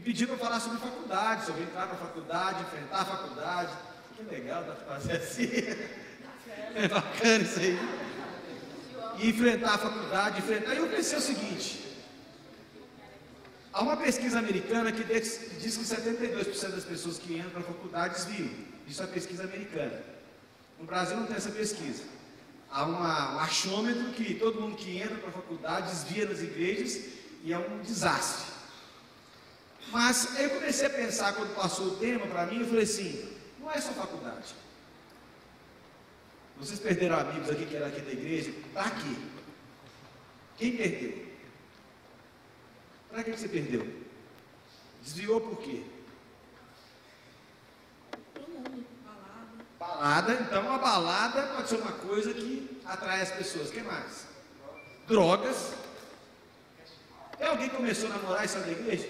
pediram para falar sobre faculdade, sobre entrar na faculdade, enfrentar a faculdade. Que legal, dá para fazer assim. É bacana isso aí. E enfrentar a faculdade, enfrentar. E eu pensei o seguinte: há uma pesquisa americana que diz que 72% das pessoas que entram na faculdade desviam. Isso é pesquisa americana. No Brasil não tem essa pesquisa. Há um achômetro que todo mundo que entra para a faculdade desvia nas igrejas e é um desastre. Mas eu comecei a pensar, quando passou o tema para mim, eu falei assim: não é só faculdade. Vocês perderam amigos aqui que eram aqui da igreja? Para quê? Quem perdeu? Para que você perdeu? Desviou por quê? Balada, então a balada pode ser uma coisa que atrai as pessoas. O que mais? Drogas. Tem alguém que começou a namorar e saiu da igreja?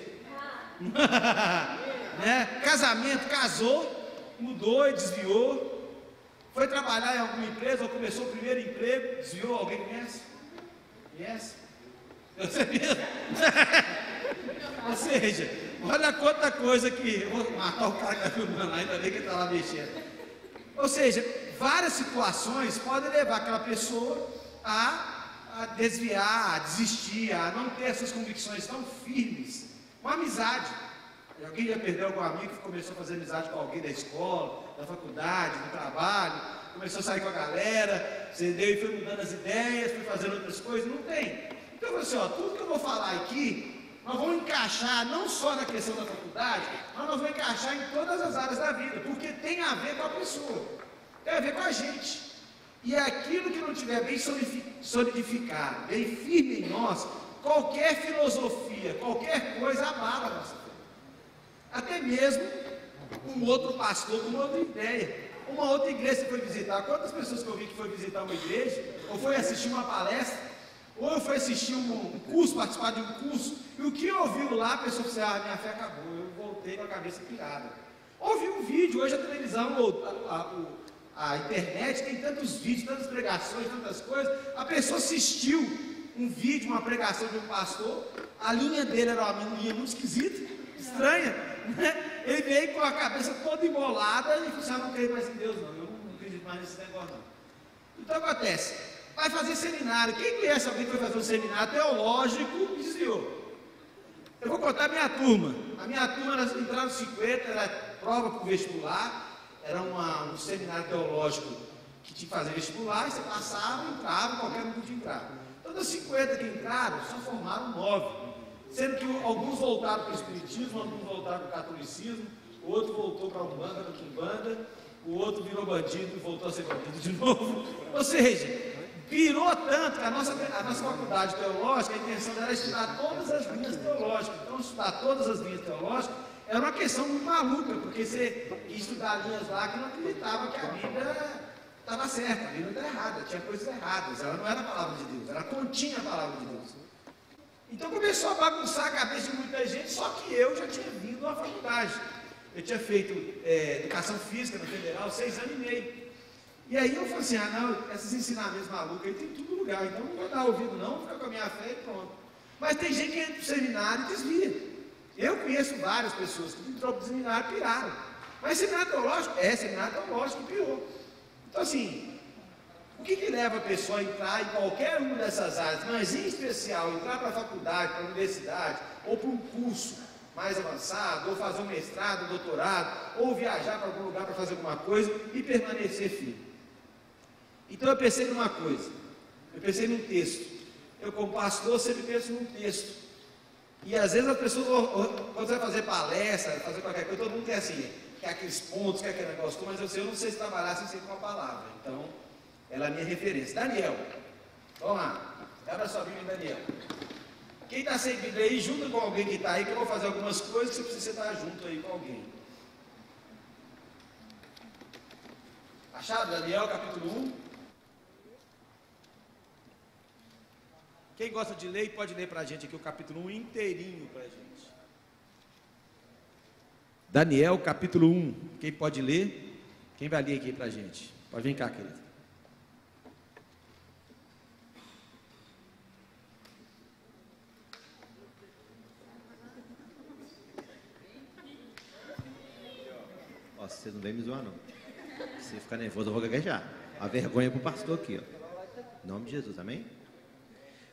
Né? Casamento, casou, mudou e desviou. Foi trabalhar em alguma empresa ou começou o primeiro emprego, desviou. Alguém conhece? Conhece? Você mesmo? Ou seja, olha quanta coisa que... Eu vou matar o cara que está filmando, ainda bem que ele está lá mexendo. Ou seja, várias situações podem levar aquela pessoa a desviar, a desistir, a não ter essas convicções tão firmes. Uma amizade. Alguém já perdeu algum amigo que começou a fazer amizade com alguém da escola, da faculdade, do trabalho, começou a sair com a galera, você deu e foi mudando as ideias, foi fazendo outras coisas? Não tem. Então eu falei assim, ó, tudo que eu vou falar aqui, nós vamos encaixar não só na questão da faculdade, mas nós vamos encaixar em todas as áreas da vida, porque tem a ver com a pessoa, tem a ver com a gente. E aquilo que não estiver bem solidificado, bem firme em nós, qualquer filosofia, qualquer coisa abala a nossa fé. Até mesmo um outro pastor com uma outra ideia. Uma outra igreja você foi visitar. Quantas pessoas que eu vi que foi visitar uma igreja, ou foi assistir uma palestra, ou foi assistir um curso, participar de um curso, e o que ouviu lá, a pessoa disse: ah, minha fé acabou, eu voltei com a cabeça pirada. Ouvi um vídeo, hoje a televisão, a internet tem tantos vídeos, tantas pregações, tantas coisas. A pessoa assistiu um vídeo, uma pregação de um pastor, a linha dele era uma linha muito esquisita, estranha, né? Ele veio com a cabeça toda embolada e disse: ah, não creio mais em Deus não, eu não acredito mais nesse negócio não. Então acontece, vai fazer seminário. Quem conhece alguém que foi fazer um seminário teológico e desviou? Eu vou contar a minha turma. A minha turma, nós entramos 50, era prova para o vestibular, era um seminário teológico que tinha que fazer vestibular, e você passava, entrava, qualquer um podia entrar. Então, dos 50 que entraram, só formaram 9. Sendo que alguns voltaram para o Espiritismo, alguns voltaram para o Catolicismo, o outro voltou para a Umbanda, para a Quimbanda, o outro virou bandido e voltou a ser bandido de novo. Ou seja, virou tanto que a nossa faculdade teológica, a intenção era estudar todas as linhas teológicas. Então, estudar todas as linhas teológicas era uma questão muito maluca, porque você ia estudar linhas lá que não acreditava que a Bíblia estava certa, a Bíblia estava errada, tinha coisas erradas, ela não era a palavra de Deus, ela continha a palavra de Deus. Então começou a bagunçar a cabeça de muita gente, só que eu já tinha vindo à faculdade. Eu tinha feito educação física na Federal, 6 anos e meio. E aí eu falei assim: ah não, esses ensinamentos malucos aí tem tudo lugar, então não vou dar ouvido não, vou ficar com a minha fé e pronto. Mas tem gente que entra para o seminário e desvia. Eu conheço várias pessoas que entrou para o seminário e piraram. Mas seminário teológico? Seminário teológico e pirou. Então assim, o que leva a pessoa a entrar em qualquer uma dessas áreas, mas em especial entrar para a faculdade, para a universidade, ou para um curso mais avançado, ou fazer um mestrado, um doutorado, ou viajar para algum lugar para fazer alguma coisa e permanecer firme? Então eu pensei numa coisa, eu pensei num texto. Eu, como pastor, sempre penso num texto. E às vezes as pessoas, quando você vai fazer palestra, fazer qualquer coisa, todo mundo quer assim, quer aqueles pontos, quer aquele negócio, mas eu não sei se trabalhar sem ser com a palavra. Então, ela é a minha referência. Daniel, vamos lá, abra sua Bíblia em Daniel. Quem está sem Bíblia aí, junto com alguém que está aí, que eu vou fazer algumas coisas que você precisa estar junto aí com alguém. Achado? Daniel, capítulo 1. Quem gosta de ler, pode ler para a gente aqui o capítulo 1 inteirinho para a gente. Daniel, capítulo 1. Quem pode ler? Quem vai ler aqui para a gente? Pode vir cá, querido. Ó, vocês não vêm me zoar, não. Se ficar nervoso, eu vou gaguejar. A vergonha pro pastor aqui, ó. Em nome de Jesus, amém?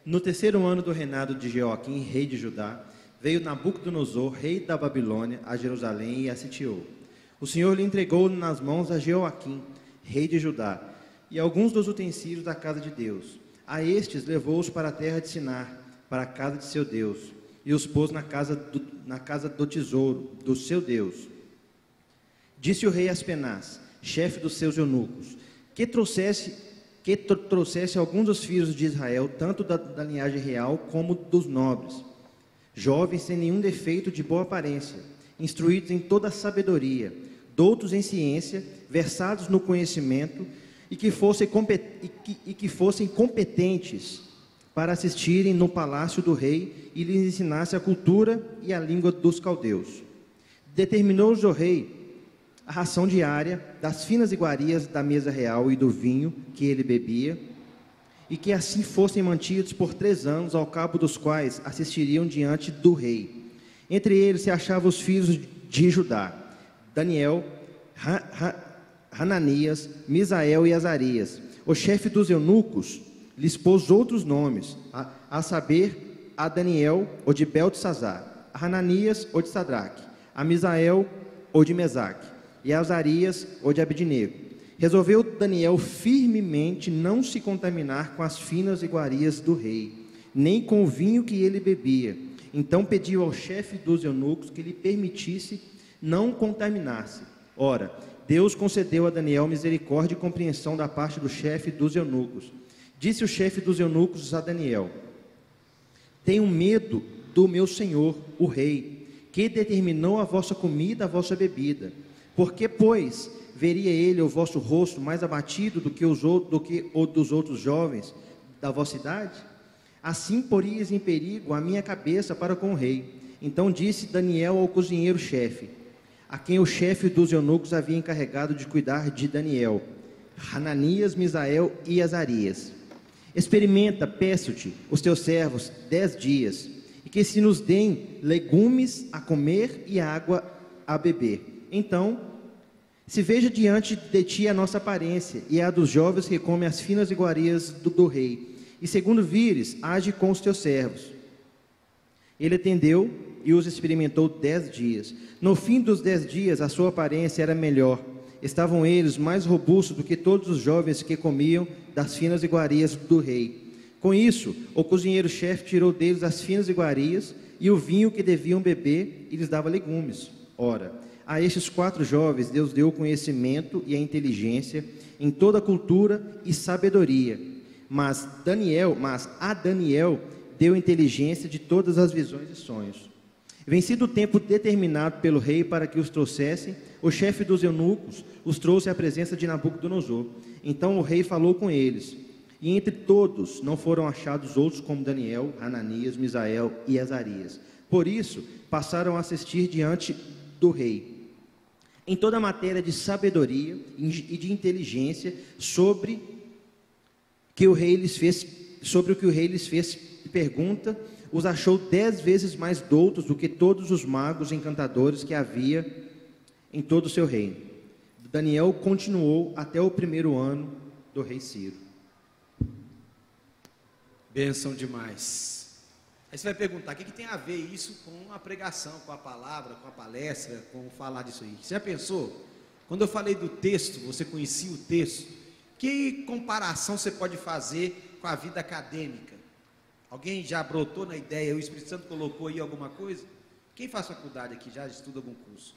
No terceiro ano do reinado de Jeoaquim, rei de Judá, veio Nabucodonosor, rei da Babilônia, a Jerusalém e a sitiou. O Senhor lhe entregou nas mãos a Jeoaquim, rei de Judá, e alguns dos utensílios da casa de Deus. A estes levou-os para a terra de Sinar, para a casa de seu Deus, e os pôs na casa do tesouro do seu Deus. Disse o rei Aspenaz, chefe dos seus eunucos, que trouxesse alguns dos filhos de Israel, tanto da linhagem real como dos nobres, jovens sem nenhum defeito de boa aparência, instruídos em toda a sabedoria, doutos em ciência, versados no conhecimento, e que fossem competentes para assistirem no palácio do rei e lhes ensinasse a cultura e a língua dos caldeus. Determinou-lhes o rei a ração diária das finas iguarias da mesa real e do vinho que ele bebia, e que assim fossem mantidos por 3 anos, ao cabo dos quais assistiriam diante do rei. Entre eles se achavam os filhos de Judá, Daniel, Hananias, Misael e Azarias. O chefe dos eunucos lhes pôs outros nomes, a saber, a Daniel, o de Beltesazar, a Hananias, o de Sadraque, a Misael, o de Mesaque, e a Azarias, o de Abednego. Resolveu Daniel firmemente não se contaminar com as finas iguarias do rei, nem com o vinho que ele bebia. Então pediu ao chefe dos eunucos que lhe permitisse não contaminar-se. Ora, Deus concedeu a Daniel misericórdia e compreensão da parte do chefe dos eunucos. Disse o chefe dos eunucos a Daniel: tenho medo do meu senhor, o rei, que determinou a vossa comida, a vossa bebida. Porque, pois, veria ele o vosso rosto mais abatido do que o dos outros jovens da vossa idade? Assim porias em perigo a minha cabeça para com o rei. Então disse Daniel ao cozinheiro-chefe, a quem o chefe dos eunucos havia encarregado de cuidar de Daniel, Hananias, Misael e Azarias: experimenta, peço-te, os teus servos 10 dias, e que se nos deem legumes a comer e água a beber. Então, se veja diante de ti a nossa aparência, e a dos jovens que comem as finas iguarias do rei, e segundo vires, age com os teus servos. Ele atendeu e os experimentou 10 dias. No fim dos 10 dias, a sua aparência era melhor. Estavam eles mais robustos do que todos os jovens que comiam das finas iguarias do rei. Com isso, o cozinheiro-chefe tirou deles as finas iguarias e o vinho que deviam beber, e lhes dava legumes. Ora, a estes 4 jovens Deus deu o conhecimento e a inteligência em toda a cultura e sabedoria, mas a Daniel deu inteligência de todas as visões e sonhos. Vencido o tempo determinado pelo rei para que os trouxessem, o chefe dos eunucos os trouxe à presença de Nabucodonosor. Então o rei falou com eles, e entre todos não foram achados outros como Daniel, Hananias, Misael e Azarias. Por isso passaram a assistir diante do rei em toda a matéria de sabedoria e de inteligência sobre o que o rei lhes fez pergunta. Os achou 10 vezes mais doutos do que todos os magos e encantadores que havia em todo o seu reino. Daniel continuou até o 1º ano do rei Ciro. Bênção demais. Aí você vai perguntar, o que tem a ver isso com a pregação, com a palavra, com a palestra, com falar disso aí? Você já pensou? Quando eu falei do texto, você conhecia o texto, que comparação você pode fazer com a vida acadêmica? Alguém já brotou na ideia, o Espírito Santo colocou aí alguma coisa? Quem faz faculdade aqui já estuda algum curso?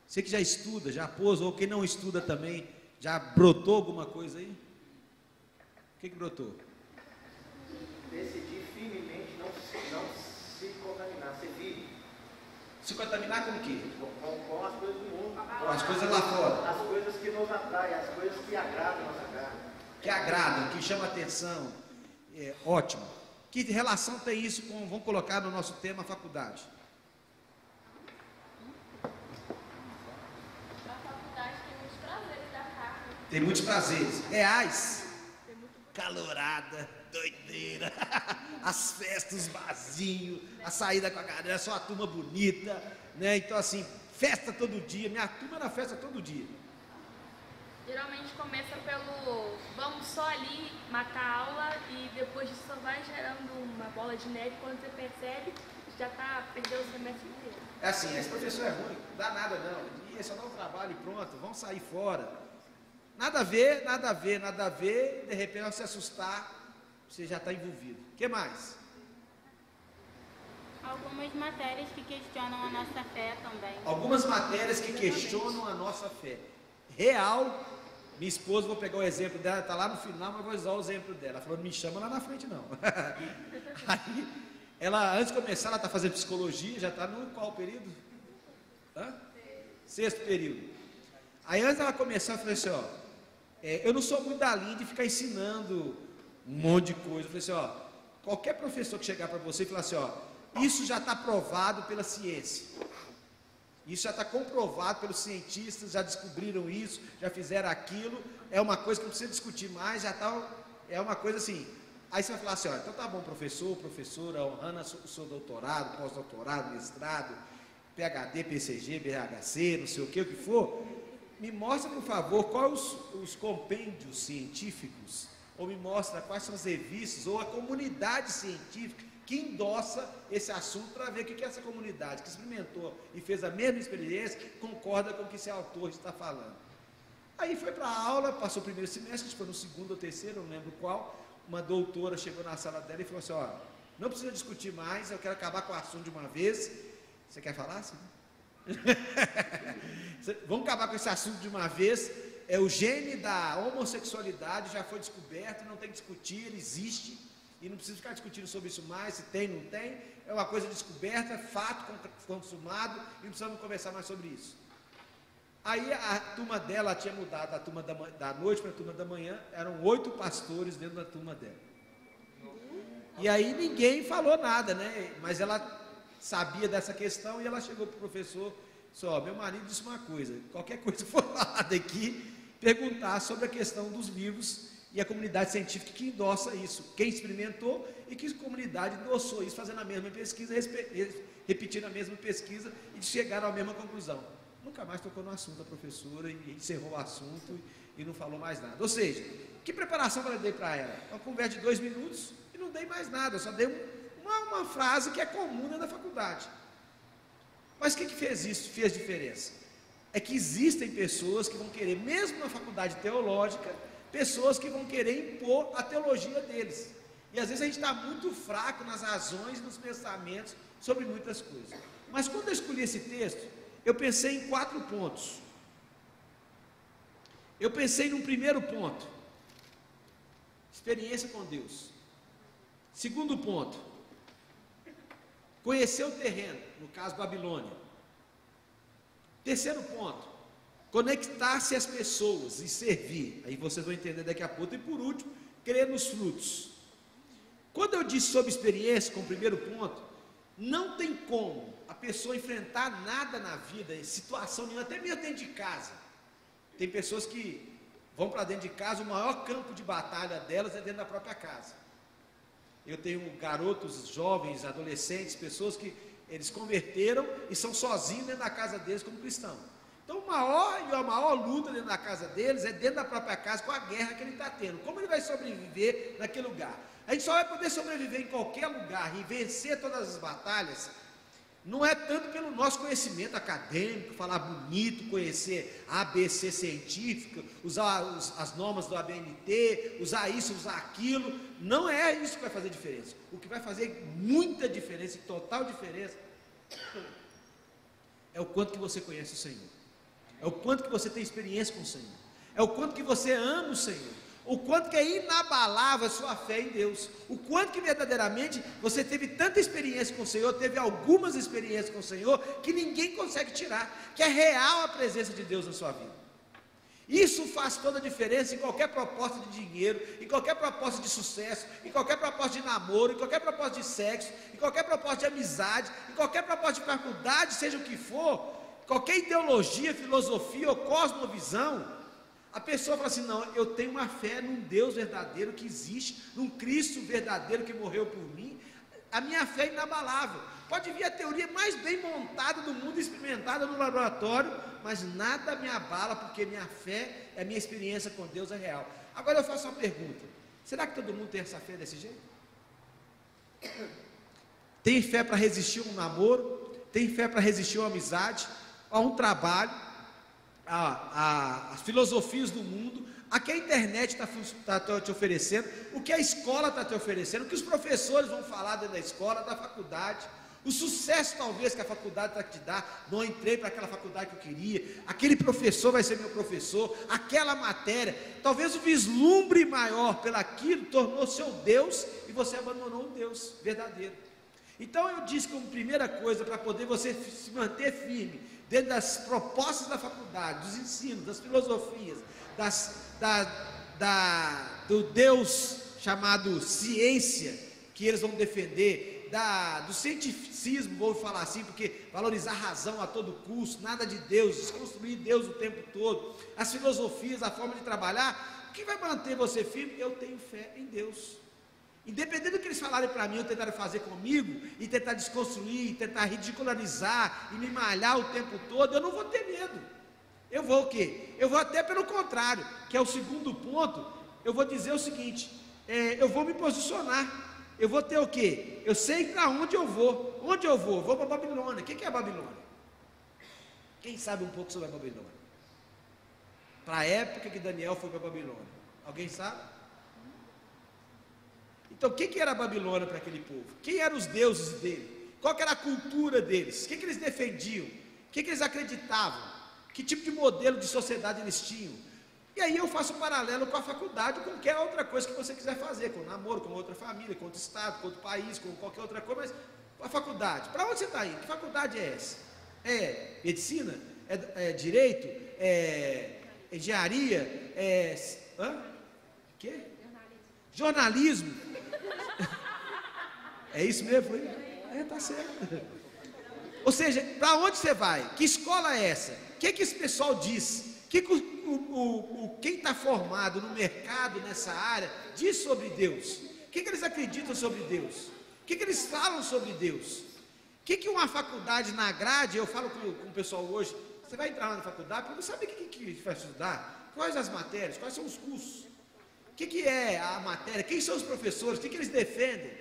Você que já estuda, já pôs, ou quem não estuda também, já brotou alguma coisa aí? O que brotou? Decidir firmemente não se contaminar, ser firme. Se contaminar com o quê? Com as coisas do mundo. Com as coisas lá fora. As coisas que nos atraem, as coisas que agradam nossa carne. Que agradam, que chamam a atenção. Ótimo. Que relação tem isso com, vamos colocar no nosso tema, faculdade? A faculdade tem muitos prazeres da carne. Tem muitos prazeres reais. calorada, doideira, as festas, os barzinhos, a saída com a galera, só a turma bonita, né? Então assim, festa todo dia, minha turma era festa todo dia. Geralmente começa pelo vamos só ali matar a aula e depois disso só vai gerando uma bola de neve, quando você percebe, já está perdendo o semestre inteiro. É assim, esse professor é ruim, não dá nada não, ia só dar um trabalho e pronto, vamos sair fora. Nada a ver, nada a ver, nada a ver, de repente ao se assustar, você já está envolvido. O que mais? Algumas matérias que questionam a nossa fé também. Algumas matérias que questionam a nossa fé. Real, minha esposa, vou pegar o exemplo dela, está lá no final, mas vou usar o exemplo dela. Ela falou, não me chama lá na frente não. Aí, ela, antes de começar, ela está fazendo psicologia, já está no qual período? Hã? Sexto período. Aí antes dela começar, eu falei assim, ó, eu não sou muito da linha de ficar ensinando um monte de coisa. Eu falei assim, ó, qualquer professor que chegar para você e falar assim, ó, isso já está provado pela ciência. Isso já está comprovado pelos cientistas, já descobriram isso, já fizeram aquilo, é uma coisa que não precisa discutir mais, já está, é uma coisa assim. Aí você vai falar assim, ó, então tá bom, professor, professora, honrando o seu doutorado, pós-doutorado, mestrado, PhD, PCG, BHC, não sei o que for, me mostra, por favor, quais os compêndios científicos, ou me mostra quais são as revistas, ou a comunidade científica que endossa esse assunto, para ver o que essa comunidade que experimentou e fez a mesma experiência concorda com o que esse autor está falando. Aí foi para a aula, passou o primeiro semestre, acho que foi no segundo ou terceiro, não lembro qual, uma doutora chegou na sala dela e falou assim, ó, não precisa discutir mais, eu quero acabar com o assunto de uma vez. Você quer falar assim? Vamos acabar com esse assunto de uma vez. O gene da homossexualidade já foi descoberto, não tem que discutir, ele existe. E não precisa ficar discutindo sobre isso mais, se tem, não tem, é uma coisa descoberta, fato consumado, e não precisamos conversar mais sobre isso. Aí a turma dela tinha mudado, a turma da noite para a turma da manhã, eram 8 pastores dentro da turma dela. E aí ninguém falou nada, né? Mas ela sabia dessa questão e ela chegou para o professor, só, meu marido disse uma coisa, qualquer coisa que for falada aqui, perguntar sobre a questão dos livros, e a comunidade científica que endossa isso, quem experimentou e que a comunidade endossou isso, fazendo a mesma pesquisa, repetindo a mesma pesquisa e chegaram à mesma conclusão. Nunca mais tocou no assunto a professora, e encerrou o assunto e não falou mais nada. Ou seja, que preparação eu dei para ela? Uma conversa de 2 minutos e não dei mais nada, eu só dei uma frase que é comum na faculdade. Mas o que fez isso? Fez diferença. É que existem pessoas que vão querer, mesmo na faculdade teológica, pessoas que vão querer impor a teologia deles. E às vezes a gente está muito fraco nas razões e nos pensamentos sobre muitas coisas. Mas quando eu escolhi esse texto, eu pensei em 4 pontos. Eu pensei num primeiro ponto, experiência com Deus. Segundo ponto, conhecer o terreno, no caso Babilônia. Terceiro ponto, conectar-se às pessoas e servir. Aí vocês vão entender daqui a pouco. E por último, crer nos frutos. Quando eu disse sobre experiência, com o primeiro ponto, não tem como a pessoa enfrentar nada na vida, em situação nenhuma, até mesmo dentro de casa. Tem pessoas que vão para dentro de casa, o maior campo de batalha delas é dentro da própria casa. Eu tenho garotos, jovens, adolescentes, pessoas que eles converteram e são sozinhos dentro da casa deles como cristãos. Então a maior luta dentro da casa deles é dentro da própria casa, com a guerra que ele está tendo. Como ele vai sobreviver naquele lugar? A gente só vai poder sobreviver em qualquer lugar e vencer todas as batalhas, não é tanto pelo nosso conhecimento acadêmico, falar bonito, conhecer ABC científica, usar as normas do ABNT, usar isso, usar aquilo. Não é isso que vai fazer diferença. O que vai fazer muita diferença, total diferença, é o quanto que você conhece o Senhor. É o quanto que você tem experiência com o Senhor. É o quanto que você ama o Senhor. O quanto que é inabalável a sua fé em Deus. O quanto que verdadeiramente você teve tanta experiência com o Senhor, teve algumas experiências com o Senhor, que ninguém consegue tirar. Que é real a presença de Deus na sua vida. Isso faz toda a diferença em qualquer proposta de dinheiro, em qualquer proposta de sucesso, em qualquer proposta de namoro, em qualquer proposta de sexo, em qualquer proposta de amizade, em qualquer proposta de faculdade, seja o que for. Qualquer ideologia, filosofia ou cosmovisão, A pessoa fala assim: não, eu tenho uma fé num Deus verdadeiro que existe, num Cristo verdadeiro que morreu por mim. A minha fé é inabalável. Pode vir a teoria mais bem montada do mundo, experimentada no laboratório, mas nada me abala, porque minha fé, a minha experiência com Deus é real. Agora eu faço uma pergunta: será que todo mundo tem essa fé desse jeito? Tem fé para resistir a um namoro? Tem fé para resistir a uma amizade, a um trabalho, as filosofias do mundo, a que a internet está te oferecendo, o que a escola está te oferecendo, o que os professores vão falar dentro da escola, da faculdade, o sucesso talvez que a faculdade está te dar. Não entrei para aquela faculdade que eu queria, aquele professor vai ser meu professor, aquela matéria, talvez o vislumbre maior pelaquilo tornou seu Deus, e você abandonou o Deus verdadeiro. Então eu disse como primeira coisa, para poder você se manter firme dentro das propostas da faculdade, dos ensinos, das filosofias, do Deus chamado ciência, que eles vão defender, do cientificismo, vou falar assim, porque valorizar a razão a todo custo, nada de Deus, desconstruir Deus o tempo todo, as filosofias, a forma de trabalhar, o que vai manter você firme? Eu tenho fé em Deus. Independente do que eles falarem para mim, ou tentarem fazer comigo, e tentar desconstruir, e tentar ridicularizar, e me malhar o tempo todo, eu não vou ter medo. Eu vou o quê? Eu vou até pelo contrário, que é o segundo ponto. Eu vou dizer o seguinte: eu vou me posicionar. Eu vou ter o quê? Eu sei para onde eu vou. Onde eu vou? Vou para a Babilônia. O que é a Babilônia? Quem sabe um pouco sobre a Babilônia? Para a época que Daniel foi para a Babilônia. Alguém sabe? Então, o que era a Babilônia para aquele povo? Quem eram os deuses dele? Qual que era a cultura deles? O que eles defendiam? O que eles acreditavam? Que tipo de modelo de sociedade eles tinham? E aí eu faço um paralelo com a faculdade, com qualquer outra coisa que você quiser fazer, com namoro, com outra família, com outro estado, com outro país, com qualquer outra coisa, mas a faculdade, para onde você está indo? Que faculdade é essa? É medicina? É direito? É engenharia? Quê? Jornalismo? É isso mesmo? Tá certo. Ou seja, para onde você vai? Que escola é essa? O que esse pessoal diz? Quem está formado no mercado, nessa área, diz sobre Deus? O que eles acreditam sobre Deus? O que eles falam sobre Deus? O que uma faculdade na grade, eu falo com o pessoal hoje, você vai entrar na faculdade, porque você sabe o que vai estudar? Quais as matérias? Quais são os cursos? O que é a matéria? Quem são os professores? O que eles defendem?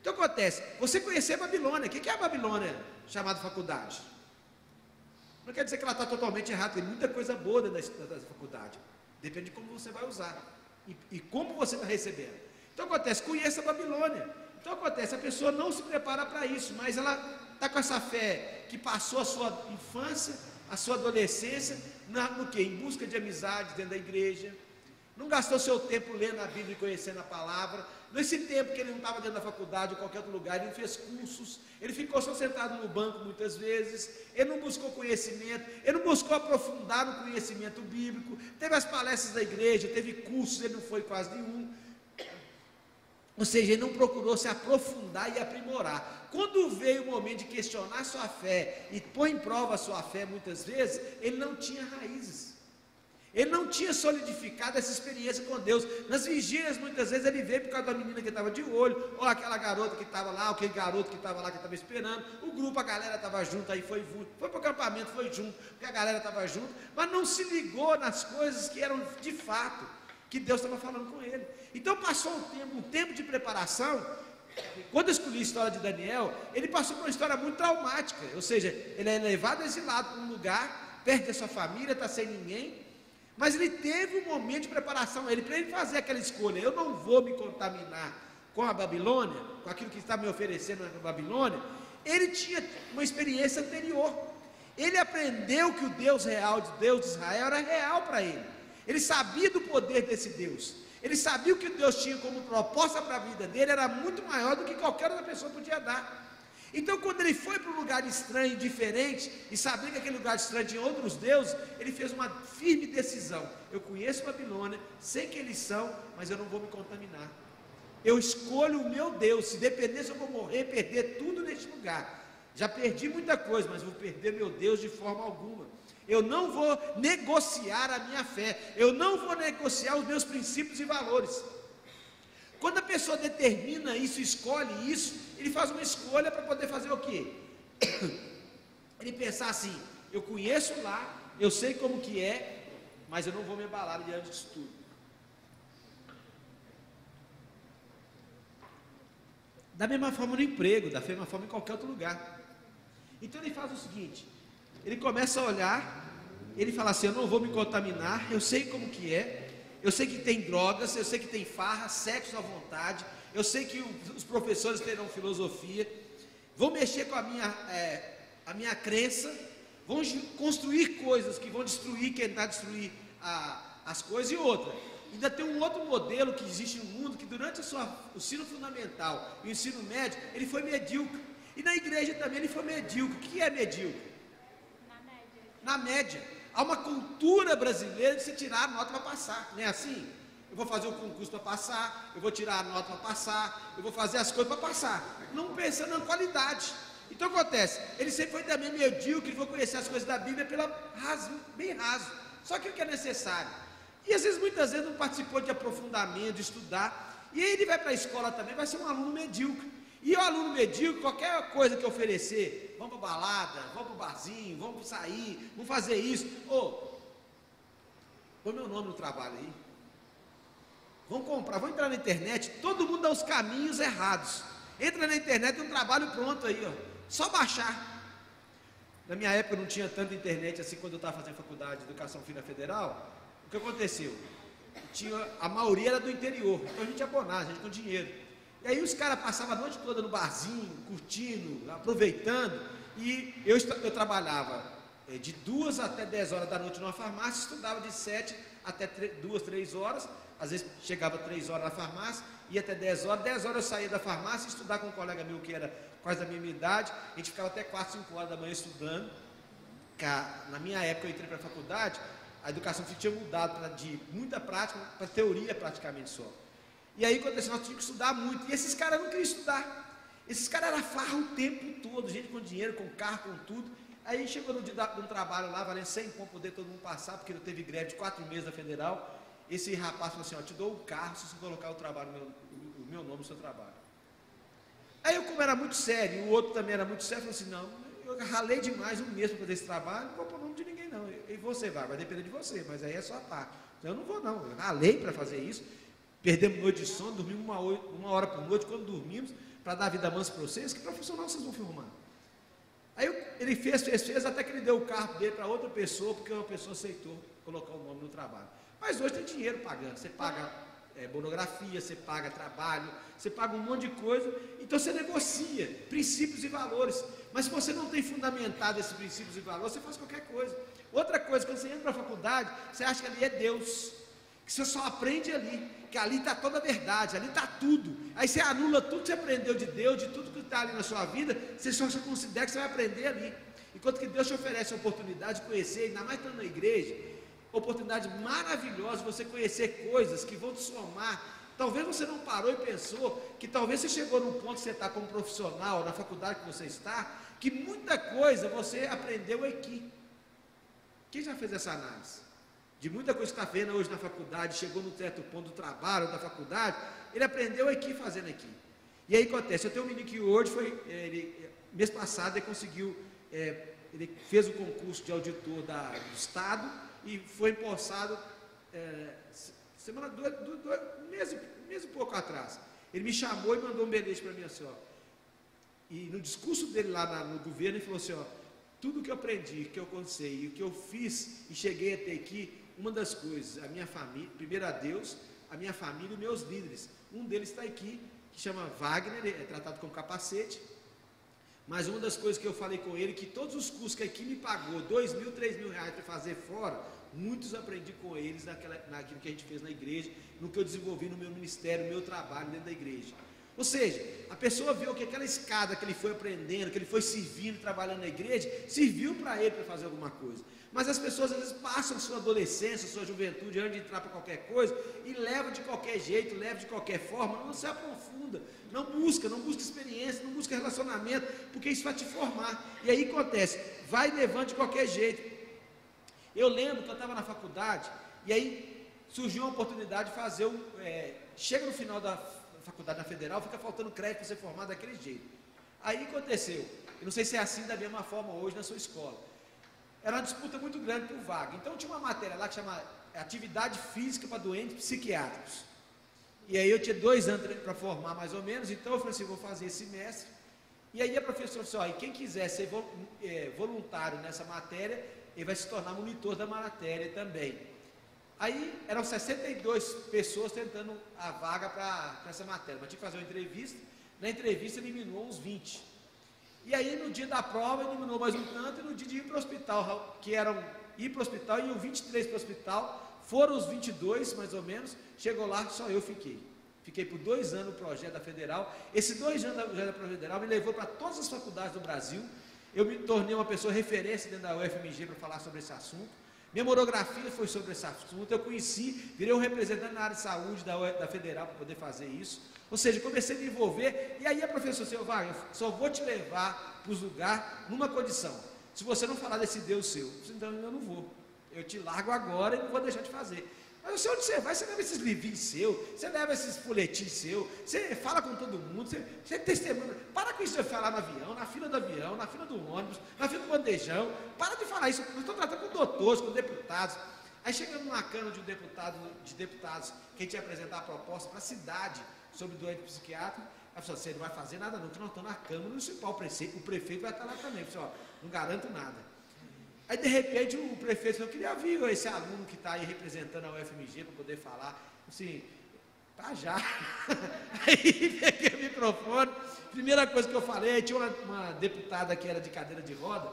Então acontece, você conhecer a Babilônia. O que é a Babilônia chamada faculdade? Não quer dizer que ela está totalmente errada, tem muita coisa boa dentro da faculdade. Depende de como você vai usar e como você está recebendo. Então acontece, conheça a Babilônia. Então acontece, a pessoa não se prepara para isso, mas ela está com essa fé que passou a sua infância, a sua adolescência, no quê? Em busca de amizade dentro da igreja. Não gastou seu tempo lendo a Bíblia e conhecendo a palavra. Nesse tempo que ele não estava dentro da faculdade ou qualquer outro lugar, ele não fez cursos, ele ficou só sentado no banco muitas vezes, ele não buscou conhecimento, ele não buscou aprofundar no conhecimento bíblico, teve as palestras da igreja, teve cursos, ele não foi quase nenhum. Ou seja, ele não procurou se aprofundar e aprimorar. Quando veio o momento de questionar sua fé e pôr em prova a sua fé muitas vezes, ele não tinha raízes. Ele não tinha solidificado essa experiência com Deus. Nas vigílias, muitas vezes, ele veio por causa da menina que estava de olho, ou aquela garota que estava lá, ou aquele garoto que estava lá, que estava esperando. O grupo, a galera estava junto, aí foi para o acampamento, foi junto, porque a galera estava junto, mas não se ligou nas coisas que eram de fato, que Deus estava falando com ele. Então passou um tempo de preparação. Quando eu escolhi a história de Daniel, ele passou por uma história muito traumática, ou seja, ele é levado exilado para um lugar, perto da sua família, está sem ninguém. Mas ele teve um momento de preparação, para ele fazer aquela escolha: eu não vou me contaminar com a Babilônia, com aquilo que está me oferecendo na Babilônia. Ele tinha uma experiência anterior, ele aprendeu que o Deus real, o Deus de Israel, era real para ele. Ele sabia do poder desse Deus, ele sabia que o Deus tinha como proposta para a vida dele, era muito maior do que qualquer outra pessoa podia dar. Então, quando ele foi para um lugar estranho, diferente, e sabia que aquele lugar estranho tinha outros deuses, ele fez uma firme decisão: eu conheço Babilônia, sei que eles são, mas eu não vou me contaminar. Eu escolho o meu Deus. Se dependesse, eu vou morrer, perder tudo neste lugar. Já perdi muita coisa, mas vou perder meu Deus de forma alguma. Eu não vou negociar a minha fé. Eu não vou negociar os meus princípios e valores. Quando a pessoa determina isso, escolhe isso, ele faz uma escolha para poder fazer o quê? Ele pensar assim: eu conheço lá, eu sei como que é, mas eu não vou me abalar diante disso tudo. Da mesma forma no emprego, da mesma forma em qualquer outro lugar. Então ele faz o seguinte: ele começa a olhar, ele fala assim: eu não vou me contaminar, eu sei como que é, eu sei que tem drogas, eu sei que tem farra, sexo à vontade, eu sei que os professores terão filosofia, vão mexer com a minha crença, vão construir coisas que vão destruir, tentar destruir as coisas. E outra, ainda tem um outro modelo que existe no mundo, que durante o ensino fundamental e o ensino médio, ele foi medíocre, e na igreja também ele foi medíocre. O que é medíocre? Na média. Há uma cultura brasileira de se tirar a nota para passar, não é assim? Eu vou fazer o concurso para passar, eu vou tirar a nota para passar, eu vou fazer as coisas para passar, não pensando na qualidade. Então acontece, ele sempre foi também medíocre, vou conhecer as coisas da Bíblia bem raso, só que o que é necessário. E às vezes, muitas vezes não participou de aprofundamento, de estudar, e aí ele vai para a escola também, vai ser um aluno medíocre. E o aluno medíocre, qualquer coisa que oferecer, vamos para a balada, vamos para o barzinho, vamos sair, vamos fazer isso. Põe meu nome no trabalho aí. Vamos comprar, vamos entrar na internet, todo mundo dá os caminhos errados. Entra na internet, tem um trabalho pronto aí, ó. Só baixar. Na minha época não tinha tanta internet assim, quando eu estava fazendo faculdade de Educação Física Federal. O que aconteceu? A maioria era do interior, então a gente abonava, a gente com dinheiro. E aí os caras passavam a noite toda no barzinho, curtindo, aproveitando. E eu trabalhava de 2 até 10 horas da noite numa farmácia, estudava de 7 até 2, 3 horas. Às vezes chegava 3 horas na farmácia, ia até 10 horas. 10 horas eu saía da farmácia, estudar com um colega meu que era quase da mesma idade. A gente ficava até 4, 5 horas da manhã estudando. Na minha época eu entrei para a faculdade, a educação física tinha mudado de muita prática para teoria praticamente só. E aí aconteceu, nós tínhamos que estudar muito, e esses caras não queriam estudar, esses caras eram farra o tempo todo, gente com dinheiro, com carro, com tudo. Aí chegou no dia de um trabalho lá, valendo 100 para poder todo mundo passar, porque não teve greve de 4 meses da federal. Esse rapaz falou assim: ó, te dou um carro se você colocar o meu nome no seu trabalho. Aí eu, como era muito sério, e o outro também era muito sério, falou assim: não, eu ralei demais um mês para fazer esse trabalho, não vou pôr o nome de ninguém não, e você vai depender de você, mas aí é só a parte. Eu não vou não, eu ralei para fazer isso. Perdemos noite de sono, dormimos uma hora por noite. Quando dormimos, para dar vida mansa para vocês, que profissional vocês vão formar? Aí ele fez, até que ele deu o carro dele para outra pessoa, porque uma pessoa aceitou colocar o nome no trabalho. Mas hoje tem dinheiro pagando, você paga monografia, você paga trabalho, você paga um monte de coisa, então você negocia princípios e valores. Mas se você não tem fundamentado esses princípios e valores, você faz qualquer coisa. Outra coisa, quando você entra para a faculdade, você acha que ali é Deus, que você só aprende ali, que ali está toda a verdade, ali está tudo. Aí você anula tudo que você aprendeu de Deus, de tudo que está ali na sua vida, você só considera que você vai aprender ali. Enquanto que Deus te oferece a oportunidade de conhecer, ainda mais estando na igreja, oportunidade maravilhosa de você conhecer coisas que vão te somar. Talvez você não parou e pensou que talvez você chegou num ponto que você está como profissional, na faculdade que você está, que muita coisa você aprendeu aqui. Quem já fez essa análise? De muita coisa que está vendo hoje na faculdade, chegou no certo ponto do trabalho, da faculdade, ele aprendeu aqui, fazendo aqui. E aí acontece, eu tenho um menino que hoje mês passado ele conseguiu, ele fez o concurso de auditor do Estado e foi empossado um mês e pouco atrás. Ele me chamou e mandou um bilhete para mim assim, ó. E no discurso dele lá no governo, ele falou assim, ó: tudo que eu aprendi, que eu consegui, o que eu fiz e cheguei até aqui, uma das coisas, a minha família, primeiro a Deus, a minha família e meus líderes. Um deles está aqui, que chama Wagner, é tratado como Capacete. Mas uma das coisas que eu falei com ele, que todos os cursos que aqui me pagou, 2 mil, 3 mil reais para fazer fora, muitos aprendi com eles naquilo que a gente fez na igreja, no que eu desenvolvi no meu ministério, no meu trabalho dentro da igreja. Ou seja, a pessoa viu que aquela escada que ele foi aprendendo, que ele foi servindo, trabalhando na igreja, serviu para ele para fazer alguma coisa. Mas as pessoas às vezes passam sua adolescência, sua juventude, antes de entrar para qualquer coisa, e levam de qualquer jeito, levam de qualquer forma, não se aprofunda, não busca experiência, não busca relacionamento, porque isso vai te formar. E aí acontece, vai levando de qualquer jeito. Eu lembro que eu estava na faculdade, e aí surgiu uma oportunidade de fazer chega no final da faculdade na Federal, fica faltando crédito para ser formado daquele jeito. Aí aconteceu, eu não sei se é assim da mesma forma hoje na sua escola, era uma disputa muito grande por vaga. Então tinha uma matéria lá que chama Atividade Física para Doentes Psiquiátricos. E aí eu tinha 2 anos para formar mais ou menos, então eu falei assim, vou fazer esse semestre. E aí a professora disse, e quem quiser ser voluntário nessa matéria, ele vai se tornar monitor da matéria também. Aí eram 62 pessoas tentando a vaga para essa matéria, mas tinha que fazer uma entrevista. Na entrevista eliminou uns 20. E aí no dia da prova eliminou mais um tanto, e no dia de ir para o hospital, que eram ir para o hospital, iam 23 para o hospital, foram os 22 mais ou menos, chegou lá, só eu fiquei. Fiquei por 2 anos no projeto da Federal. Esses 2 anos no projeto da Federal me levou para todas as faculdades do Brasil. Eu me tornei uma pessoa referência dentro da UFMG para falar sobre esse assunto. Minha monografia foi sobre esse assunto. Eu conheci, virei um representante na área de saúde da Federal para poder fazer isso. Ou seja, comecei a me envolver. E aí a professora disse, Wagner, só vou te levar para os lugares numa condição. Se você não falar desse Deus seu, então eu não vou. Eu te largo agora e não vou deixar de fazer. Mas eu sei onde você vai, você leva esses livrinhos seus, você leva esses folhetins seus, você fala com todo mundo, você testemunha. Para com isso de falar no avião, na fila do avião, na fila do ônibus, na fila do bandejão. Para de falar isso. Eu estou tratando com doutores, com deputados. Aí chegamos numa câmara de deputados que a gente ia apresentar a proposta para a cidade sobre doente psiquiátrico. Aí falou, você não vai fazer nada não, que nós estamos na Câmara Municipal, o prefeito vai estar lá também. Eu falei, não garanto nada. Aí de repente o prefeito falou, eu queria ver esse aluno que está aí representando a UFMG para poder falar. Assim, tá já. Aí peguei o microfone, primeira coisa que eu falei, tinha uma deputada que era de cadeira de roda,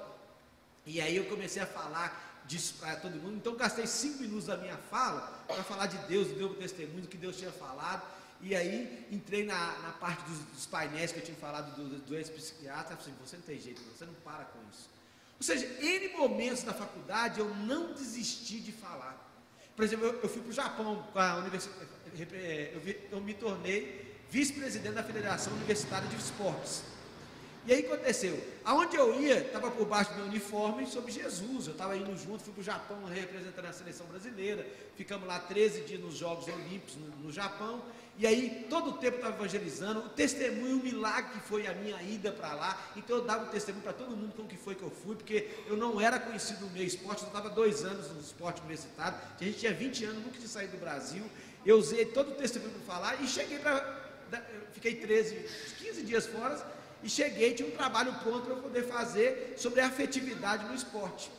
e aí eu comecei a falar disso para todo mundo. Então gastei 5 minutos da minha fala para falar de Deus, deu o testemunho do que Deus tinha falado. E aí entrei na parte dos painéis que eu tinha falado do doente psiquiatra. Assim, você não tem jeito, você não para com isso. Ou seja, N momentos da faculdade eu não desisti de falar. Por exemplo, eu fui para o Japão com a universidade, eu me tornei vice-presidente da Federação Universitária de Esportes. E aí aconteceu, aonde eu ia, estava por baixo do meu uniforme sobre Jesus. Eu estava indo junto, fui para o Japão representando a seleção brasileira. Ficamos lá 13 dias nos Jogos Olímpicos no Japão. E aí todo o tempo eu estava evangelizando, o testemunho, o milagre que foi a minha ida para lá. Então eu dava o testemunho para todo mundo como que foi que eu fui, porque eu não era conhecido no meio esporte, eu estava 2 anos no esporte universitário, a gente tinha 20 anos, nunca tinha saído do Brasil. Eu usei todo o testemunho para falar e cheguei fiquei 15 dias fora. E cheguei, tinha um trabalho pronto para eu poder fazer sobre a afetividade no esporte.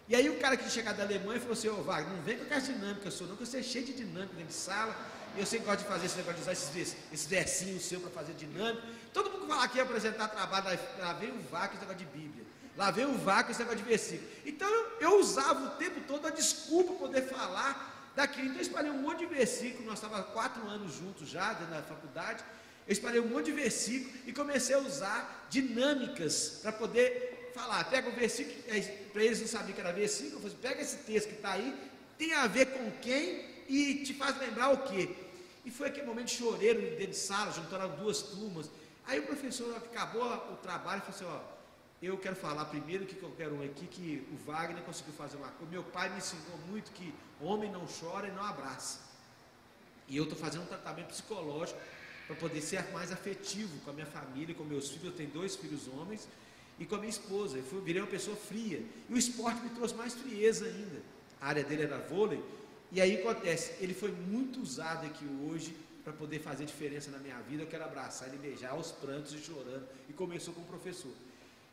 E aí o cara que tinha chegado da Alemanha falou assim, Wagner, não vem com aquelas dinâmicas sua não, que você é cheio de dinâmica dentro de sala, e eu sempre gosto de fazer esse negócio de usar esses versinhos seu para fazer dinâmica. Todo mundo que fala aqui ia apresentar trabalho, lá vem o Wagner, esse negócio de Bíblia, lá vem o Wagner, esse negócio de versículo. Então eu usava o tempo todo a desculpa para poder falar daquilo. Então eu espalhei um monte de versículo, nós estávamos 4 anos juntos já, dentro da faculdade. Eu espalhei um monte de versículo e comecei a usar dinâmicas para poder falar. Pega o versículo, para eles não sabiam que era versículo, eu falei, pega esse texto que está aí, tem a ver com quem e te faz lembrar o quê? E foi aquele momento de choreiro dentro de sala, juntaram 2 turmas. Aí o professor, acabou o trabalho, falou assim, eu quero falar primeiro que eu quero aqui, que o Wagner conseguiu fazer uma coisa. Meu pai me ensinou muito que homem não chora e não abraça. E eu estou fazendo um tratamento psicológico para poder ser mais afetivo com a minha família, com meus filhos. Eu tenho 2 filhos homens e com a minha esposa. Eu virei uma pessoa fria. E o esporte me trouxe mais frieza ainda. A área dele era vôlei. E aí acontece, ele foi muito usado aqui hoje para poder fazer diferença na minha vida. Eu quero abraçar ele, beijar aos prantos e chorando. E começou com o professor.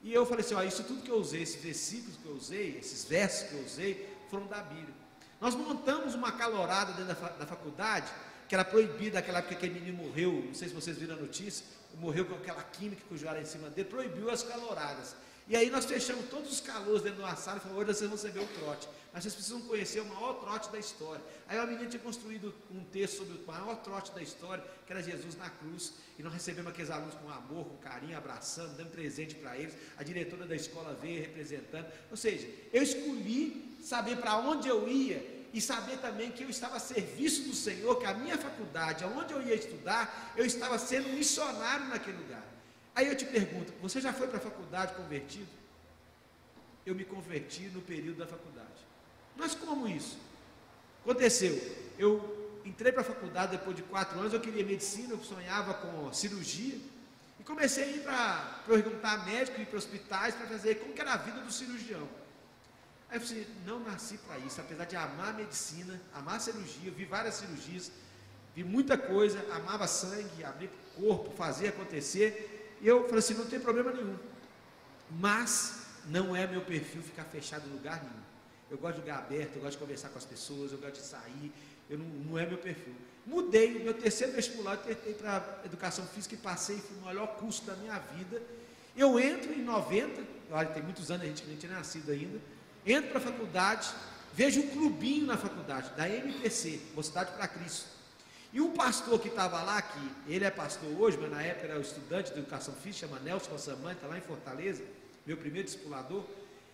E eu falei assim, isso tudo que eu usei, esses versículos que eu usei, esses versos que eu usei, foram da Bíblia. Nós montamos uma calorada dentro da faculdade, que era proibida naquela época que aquele menino morreu, não sei se vocês viram a notícia, morreu com aquela química que jogaram em cima dele, proibiu as caloradas. E aí nós fechamos todos os calores dentro de uma sala e falamos, hoje vocês vão receber o trote, mas vocês precisam conhecer o maior trote da história. Aí a menina tinha construído um texto sobre o maior trote da história, que era Jesus na cruz, e nós recebemos aqueles alunos com amor, com carinho, abraçando, dando presente para eles, a diretora da escola veio representando. Ou seja, eu escolhi saber para onde eu ia, e saber também que eu estava a serviço do Senhor, que a minha faculdade, onde eu ia estudar, eu estava sendo missionário naquele lugar. Aí eu te pergunto, você já foi para a faculdade convertido? Eu me converti no período da faculdade. Mas como isso? Aconteceu, eu entrei para a faculdade depois de 4 anos, eu queria medicina, eu sonhava com cirurgia, e comecei a ir para perguntar a médico, ir para hospitais, para fazer como que era a vida do cirurgião. Aí eu falei assim, não nasci para isso, apesar de amar a medicina, amar a cirurgia, eu vi várias cirurgias, vi muita coisa, amava sangue, abrir o corpo, fazer acontecer, e eu falei assim, não tem problema nenhum, mas não é meu perfil ficar fechado em lugar nenhum. Eu gosto de lugar aberto, eu gosto de conversar com as pessoas, eu gosto de sair, não é meu perfil. Mudei, meu terceiro vestibular, eu tentei para educação física e passei, foi o melhor curso da minha vida. Eu entro em 90, olha, tem muitos anos, a gente nem tinha nascido ainda, entro para a faculdade, vejo um clubinho na faculdade, da MPC, Mocidade para Cristo. E um pastor que estava lá, que ele é pastor hoje, mas na época era o estudante de educação física, chama Nelson Consamante, está lá em Fortaleza, meu primeiro discipulador.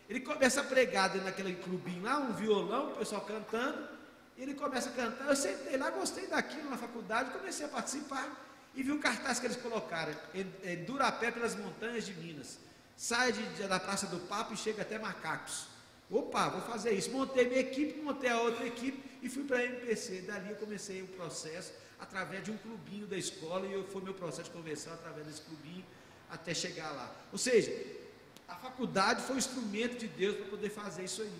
Ele começa a pregar dentro daquele clubinho lá, um violão, o pessoal cantando, e ele começa a cantar. Eu sentei lá, gostei daquilo na faculdade, comecei a participar, e vi um cartaz que eles colocaram, dura a pé pelas montanhas de Minas, sai da Praça do Papo e chega até Macacos. Opa, vou fazer isso. Montei minha equipe, montei a outra equipe, e fui para a MPC. Dali eu comecei o processo, através de um clubinho da escola, e foi meu processo de conversão através desse clubinho, até chegar lá. Ou seja, a faculdade foi um instrumento de Deus para poder fazer isso aí.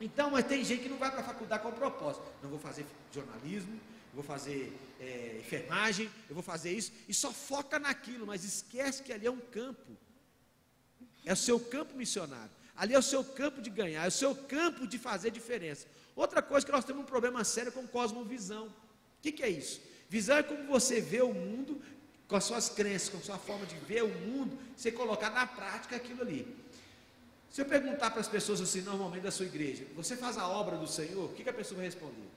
Então, mas tem gente que não vai para a faculdade com propósito. Não vou fazer jornalismo, eu vou fazer enfermagem, eu vou fazer isso, e só foca naquilo, mas esquece que ali é um campo. É o seu campo missionário. Ali é o seu campo de ganhar, é o seu campo de fazer diferença. Outra coisa que nós temos um problema sério com cosmovisão. O que é isso? Visão é como você vê o mundo, com as suas crenças, com a sua forma de ver o mundo, você colocar na prática aquilo ali. Se eu perguntar para as pessoas assim, normalmente da sua igreja, você faz a obra do Senhor? O que a pessoa vai responder?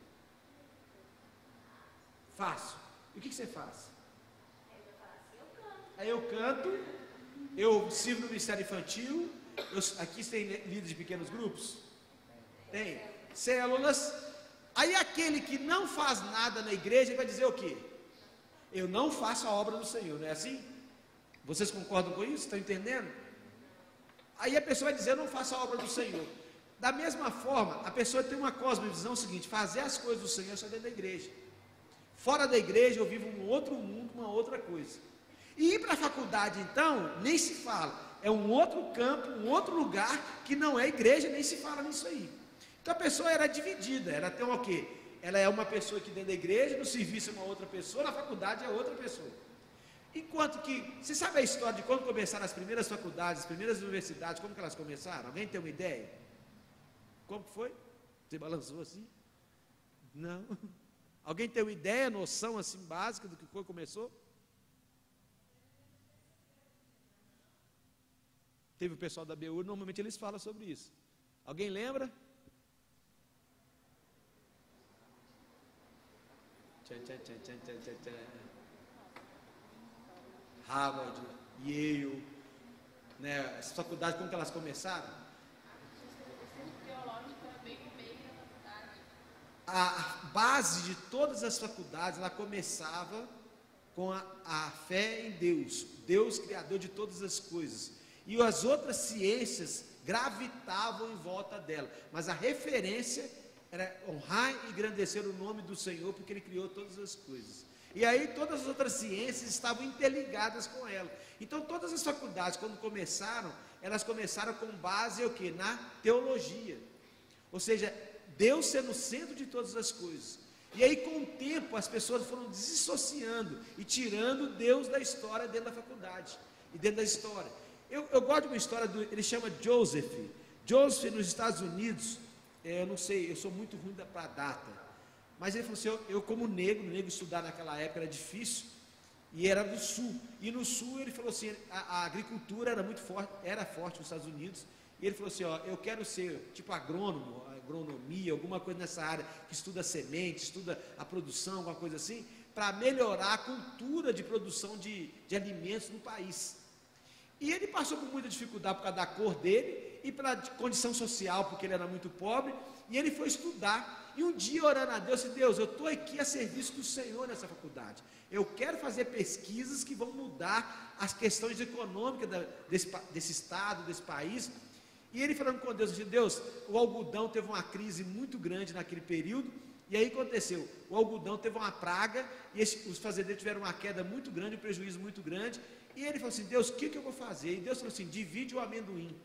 Faço. E o que você faz? Aí eu canto, eu sirvo no ministério infantil, aqui tem líderes de pequenos grupos? Tem. Células. Aí aquele que não faz nada na igreja vai dizer o quê? Eu não faço a obra do Senhor, não é assim? Vocês concordam com isso? Estão entendendo? Aí a pessoa vai dizer, eu não faço a obra do Senhor. Da mesma forma, a pessoa tem uma cosmovisão seguinte, fazer as coisas do Senhor só dentro da igreja. Fora da igreja eu vivo um outro mundo, uma outra coisa. E ir para a faculdade então, nem se fala. É um outro campo, um outro lugar, que não é igreja, nem se fala nisso aí. Então a pessoa era dividida, era até o quê? Ela é uma pessoa aqui dentro da igreja, no serviço é uma outra pessoa, na faculdade é outra pessoa. Enquanto que, você sabe a história de quando começaram as primeiras faculdades, as primeiras universidades, como que elas começaram? Alguém tem uma ideia? Como que foi? Você balançou assim? Não. Alguém tem uma ideia, noção assim básica do que foi, começou? Teve o pessoal da BU, normalmente eles falam sobre isso. Alguém lembra? Harvard, Yale, né, as faculdades, como que elas começaram? A base de todas as faculdades, ela começava com a fé em Deus, Deus criador de todas as coisas, e as outras ciências gravitavam em volta dela, mas a referência era honrar e engrandecer o nome do Senhor, porque Ele criou todas as coisas. E aí todas as outras ciências estavam interligadas com ela. Então todas as faculdades, quando começaram, elas começaram com base o quê? Na teologia. Ou seja, Deus sendo o centro de todas as coisas. E aí com o tempo as pessoas foram dissociando e tirando Deus da história dentro da faculdade e dentro da história. Eu gosto de uma história, ele chama Joseph. Joseph nos Estados Unidos, eu não sei, eu sou muito ruim para a data, mas ele falou assim, eu como negro estudar naquela época era difícil, e era do sul, e no sul ele falou assim, a agricultura era muito forte, era forte nos Estados Unidos, e ele falou assim, eu quero ser tipo agrônomo, agronomia, alguma coisa nessa área, que estuda semente, estuda a produção, alguma coisa assim, para melhorar a cultura de produção de alimentos no país. E ele passou por muita dificuldade por causa da cor dele, e pela condição social, porque ele era muito pobre, e ele foi estudar, e um dia orando a Deus, disse, Deus, eu estou aqui a serviço do Senhor nessa faculdade, eu quero fazer pesquisas que vão mudar as questões econômicas desse estado, desse país, E ele falando com Deus, Deus, o algodão teve uma crise muito grande naquele período, e aí aconteceu, o algodão teve uma praga, e os fazendeiros tiveram uma queda muito grande, um prejuízo muito grande, e ele falou assim, Deus, o que eu vou fazer? E Deus falou assim, divide o amendoim.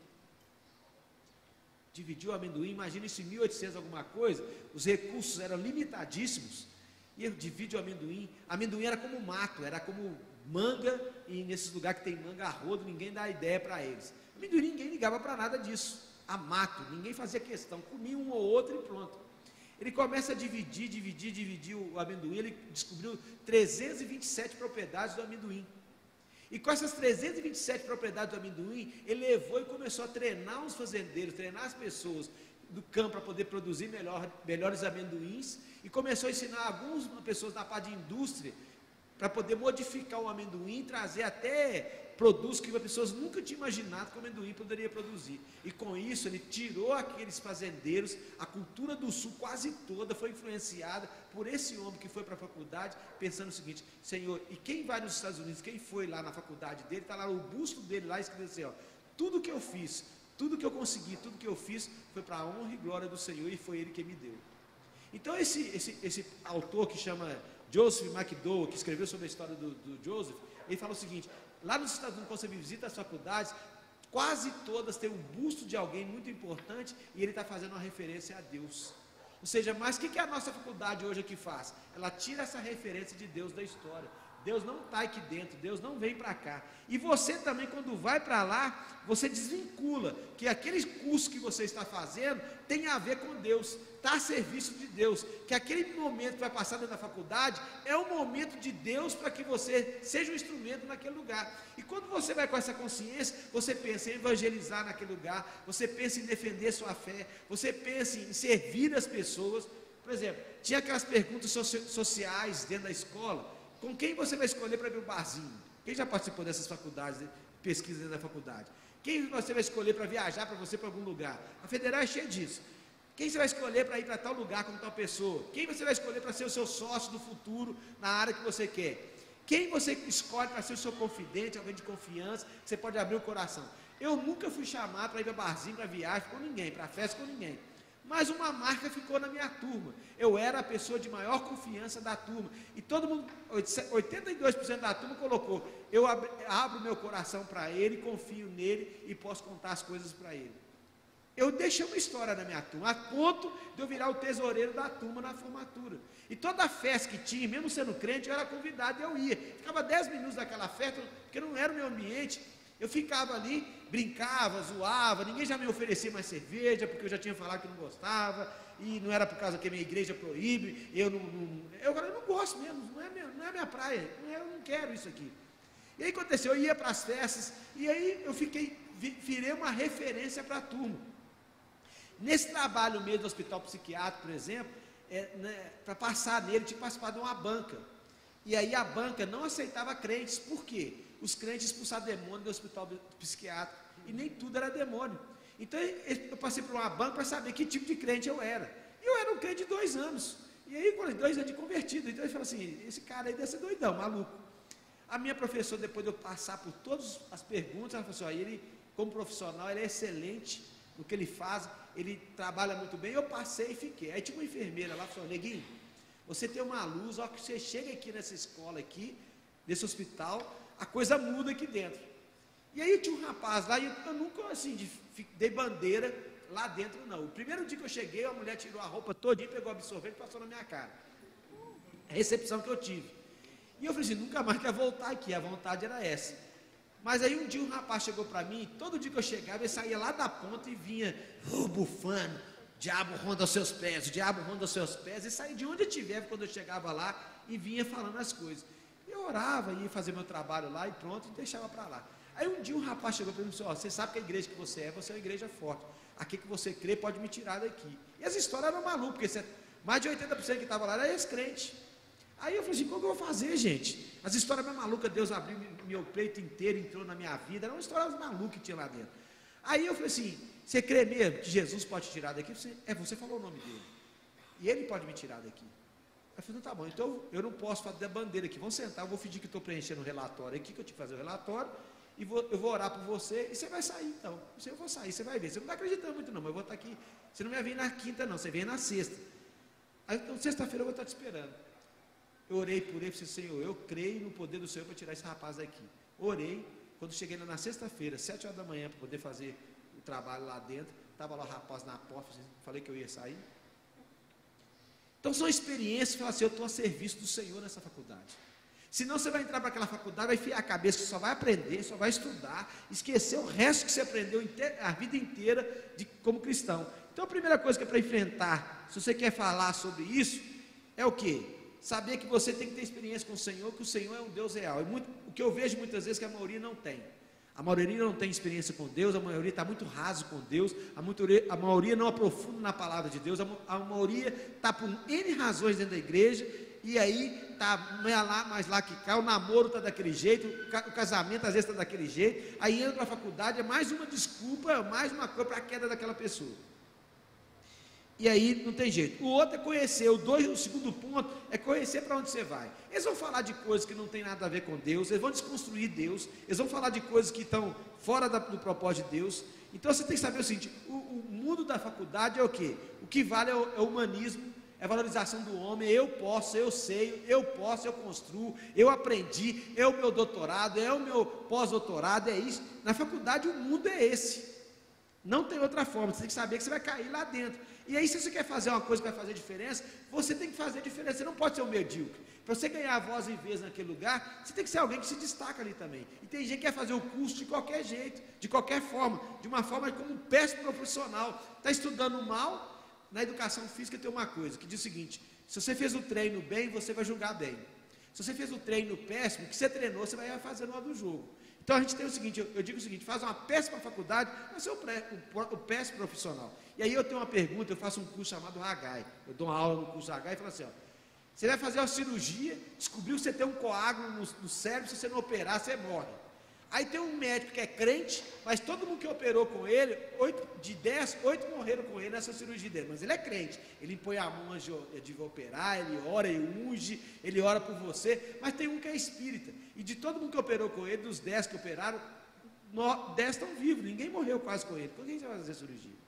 Dividiu o amendoim, imagina isso em 1800 alguma coisa, os recursos eram limitadíssimos, e ele divide o amendoim. Amendoim era como mato, era como manga, e nesses lugares que tem manga a rodo, ninguém dá ideia para eles. Amendoim, ninguém ligava para nada disso, a mato, ninguém fazia questão, comia um ou outro e pronto. Ele começa a dividir o amendoim, ele descobriu 327 propriedades do amendoim. E com essas 327 propriedades do amendoim, ele levou e começou a treinar os fazendeiros, treinar as pessoas do campo para poder produzir melhores amendoins, e começou a ensinar algumas pessoas na parte de indústria, para poder modificar o amendoim, trazer até produtos que as pessoas nunca tinham imaginado que o amendoim poderia produzir. E com isso ele tirou aqueles fazendeiros, a cultura do sul quase toda foi influenciada por esse homem que foi para a faculdade, pensando o seguinte, Senhor, e quem vai nos Estados Unidos, quem foi lá na faculdade dele, está lá o busto dele lá escrito assim, ó, tudo que eu fiz, tudo que eu consegui, tudo que eu fiz, foi para a honra e glória do Senhor, e foi Ele que me deu. Então esse autor que chama Joseph McDowell, que escreveu sobre a história do Joseph, ele fala o seguinte, lá nos Estados Unidos, quando você visita as faculdades, quase todas têm um busto de alguém muito importante, e ele está fazendo uma referência a Deus. Ou seja, mas o que a nossa faculdade hoje aqui faz? Ela tira essa referência de Deus da história. Deus não está aqui dentro, Deus não vem para cá. E você também, quando vai para lá, você desvincula que aquele curso que você está fazendo tem a ver com Deus, está a serviço de Deus, que aquele momento que vai passar dentro da faculdade é um momento de Deus para que você seja um instrumento naquele lugar. E quando você vai com essa consciência, você pensa em evangelizar naquele lugar, você pensa em defender sua fé, você pensa em servir as pessoas. Por exemplo, tinha aquelas perguntas sociais dentro da escola, com quem você vai escolher para ir para o barzinho? Quem já participou dessas faculdades, pesquisa dentro da faculdade? Quem você vai escolher para viajar para você para algum lugar? A Federal é cheia disso. Quem você vai escolher para ir para tal lugar com tal pessoa? Quem você vai escolher para ser o seu sócio do futuro na área que você quer? Quem você escolhe para ser o seu confidente, alguém de confiança, que você pode abrir o coração? Eu nunca fui chamado para ir para barzinho, para viagem com ninguém, para festa com ninguém. Mas uma marca ficou na minha turma. Eu era a pessoa de maior confiança da turma. E todo mundo, 82% da turma colocou, eu abro meu coração para ele, confio nele e posso contar as coisas para ele. Eu deixei uma história na minha turma, a ponto de eu virar o tesoureiro da turma na formatura. E toda festa que tinha, mesmo sendo crente, eu era convidado e eu ia. Ficava 10 minutos daquela festa, porque não era o meu ambiente. Eu ficava ali, brincava, zoava, ninguém já me oferecia mais cerveja, porque eu já tinha falado que não gostava, e não era por causa que a minha igreja proíbe, eu não gosto mesmo, não é minha praia, eu não quero isso aqui. E aí aconteceu, eu ia para as festas, e aí eu virei uma referência para a turma. Nesse trabalho mesmo do hospital psiquiátrico, por exemplo, para passar nele, tinha que participar de uma banca. E aí a banca não aceitava crentes, por quê? Os crentes expulsaram demônio do hospital psiquiátrico, e nem tudo era demônio. Então eu passei por uma banca para saber que tipo de crente eu era. E eu era um crente de 2 anos, e aí 2 anos de convertido. Então ele falou assim, esse cara aí deve ser doidão, maluco. A minha professora, depois de eu passar por todas as perguntas, ela falou assim, ele, como profissional, ele é excelente no que ele faz, ele trabalha muito bem. Eu passei e fiquei. Aí tinha uma enfermeira lá, falou, neguinho, você tem uma luz, ó, que você chega aqui nessa escola aqui, nesse hospital, a coisa muda aqui dentro. E aí tinha um rapaz lá, e eu nunca assim, dei bandeira lá dentro não. O primeiro dia que eu cheguei, a mulher tirou a roupa todinha, pegou o absorvente e passou na minha cara. A recepção que eu tive. E eu falei assim, nunca mais quero voltar aqui, a vontade era essa. Mas aí um dia um rapaz chegou para mim, todo dia que eu chegava, ele saía lá da ponta e vinha, bufando, diabo ronda aos seus pés, o diabo ronda aos seus pés, e saía de onde eu estiver quando eu chegava lá, e vinha falando as coisas. Eu orava, ia fazer meu trabalho lá, e pronto, e deixava para lá. Aí um dia um rapaz chegou para mim e disse, ó, você sabe que a igreja que você é uma igreja forte, aqui que você crê pode me tirar daqui. E as histórias eram malucas, porque mais de 80% que estava lá era ex-crente. Aí eu falei assim, como que eu vou fazer, gente? As histórias mais malucas, Deus abriu meu peito inteiro, entrou na minha vida, eram histórias malucas que tinha lá dentro. Aí eu falei assim, você crê mesmo que Jesus pode tirar daqui? Você falou o nome dele, e ele pode me tirar daqui. Aí eu falei, tá bom, então eu não posso fazer a bandeira aqui, vamos sentar, eu vou fingir que estou preenchendo o relatório aqui, que eu tinha que fazer o relatório, e eu vou orar por você, e você vai sair então. Eu vou sair, você vai ver. Você não está acreditando muito não, mas eu vou estar aqui. Você não vai vir na quinta não, você vem na sexta. Aí, então, sexta-feira eu vou estar te esperando. Eu orei por ele e falei, Senhor, eu creio no poder do Senhor para tirar esse rapaz daqui. Orei, quando cheguei lá na sexta-feira, 7 horas da manhã, para poder fazer o trabalho lá dentro, estava lá o rapaz na porta, falei que eu ia sair. Então são experiências, fala assim, eu estou a serviço do Senhor nessa faculdade. Senão você vai entrar para aquela faculdade, vai enfiar a cabeça, que só vai aprender, só vai estudar, esquecer o resto que você aprendeu a vida inteira como cristão. Então a primeira coisa que é para enfrentar, se você quer falar sobre isso, é o quê? Saber que você tem que ter experiência com o Senhor, que o Senhor é um Deus real. O que eu vejo muitas vezes que a maioria não tem. A maioria não tem experiência com Deus, a maioria está muito raso com Deus, a maioria não aprofunda na palavra de Deus, a maioria está por N razões dentro da igreja, e aí está mais lá que cá, o namoro está daquele jeito, o casamento às vezes está daquele jeito, aí entra para a faculdade, é mais uma desculpa, mais uma coisa para a queda daquela pessoa. E aí não tem jeito. O outro é conhecer, o segundo ponto é conhecer para onde você vai. Eles vão falar de coisas que não tem nada a ver com Deus, eles vão desconstruir Deus, eles vão falar de coisas que estão fora do propósito de Deus. Então você tem que saber o seguinte, o mundo da faculdade é o quê? O que vale é o humanismo, é a valorização do homem, eu posso, eu sei, eu posso, eu construo, eu aprendi, é o meu doutorado, é o meu pós-doutorado, é isso. Na faculdade o mundo é esse. Não tem outra forma, você tem que saber que você vai cair lá dentro. E aí, se você quer fazer uma coisa que vai fazer diferença, você tem que fazer diferença, você não pode ser um medíocre. Para você ganhar voz e vez naquele lugar, você tem que ser alguém que se destaca ali também. E tem gente que quer fazer o curso de qualquer jeito, de qualquer forma, de uma forma como um péssimo profissional. Está estudando mal, na educação física tem uma coisa, que diz o seguinte, se você fez o treino bem, você vai julgar bem. Se você fez o treino péssimo, que você treinou, você vai fazer no hora do jogo. Então a gente tem o seguinte, eu digo o seguinte, faz uma péssima faculdade, vai ser o péssimo profissional. E aí eu tenho uma pergunta, eu faço um curso chamado Hagai, eu dou uma aula no curso Hagai e falo assim, ó, você vai fazer uma cirurgia, descobriu que você tem um coágulo no cérebro, se você não operar, você morre. Aí tem um médico que é crente, mas todo mundo que operou com ele, 8 morreram com ele nessa cirurgia dele, mas ele é crente, ele põe a mão antes de operar, ele ora, ele unge, ele ora por você, mas tem um que é espírita, e de todo mundo que operou com ele, dos 10 que operaram, 10 estão vivos, ninguém morreu quase com ele. Por que você vai fazer cirurgia?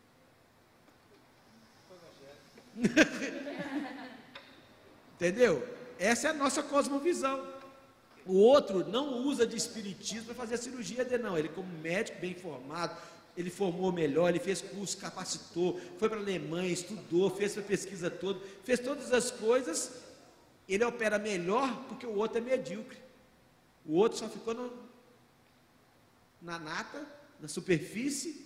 Entendeu? Essa é a nossa cosmovisão. O outro não usa de espiritismo para fazer a cirurgia dele, não. Ele, como médico bem formado, ele formou melhor, ele fez curso, capacitou, foi para a Alemanha, estudou, fez a pesquisa toda, fez todas as coisas. Ele opera melhor porque o outro é medíocre. O outro só ficou na nata, na superfície,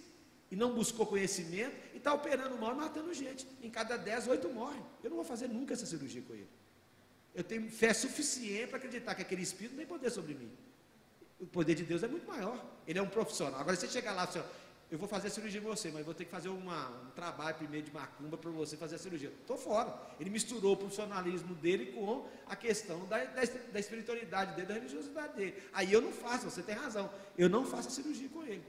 e não buscou conhecimento, e está operando mal e matando gente. Em cada 10, 8 morrem. Eu não vou fazer nunca essa cirurgia com ele. Eu tenho fé suficiente para acreditar que aquele espírito não tem poder sobre mim. O poder de Deus é muito maior. Ele é um profissional. Agora, se você chegar lá e assim, eu vou fazer a cirurgia em você, mas vou ter que fazer um trabalho primeiro de macumba para você fazer a cirurgia. Estou fora. Ele misturou o profissionalismo dele com a questão da espiritualidade dele, da religiosidade dele. Aí eu não faço, você tem razão. Eu não faço a cirurgia com ele.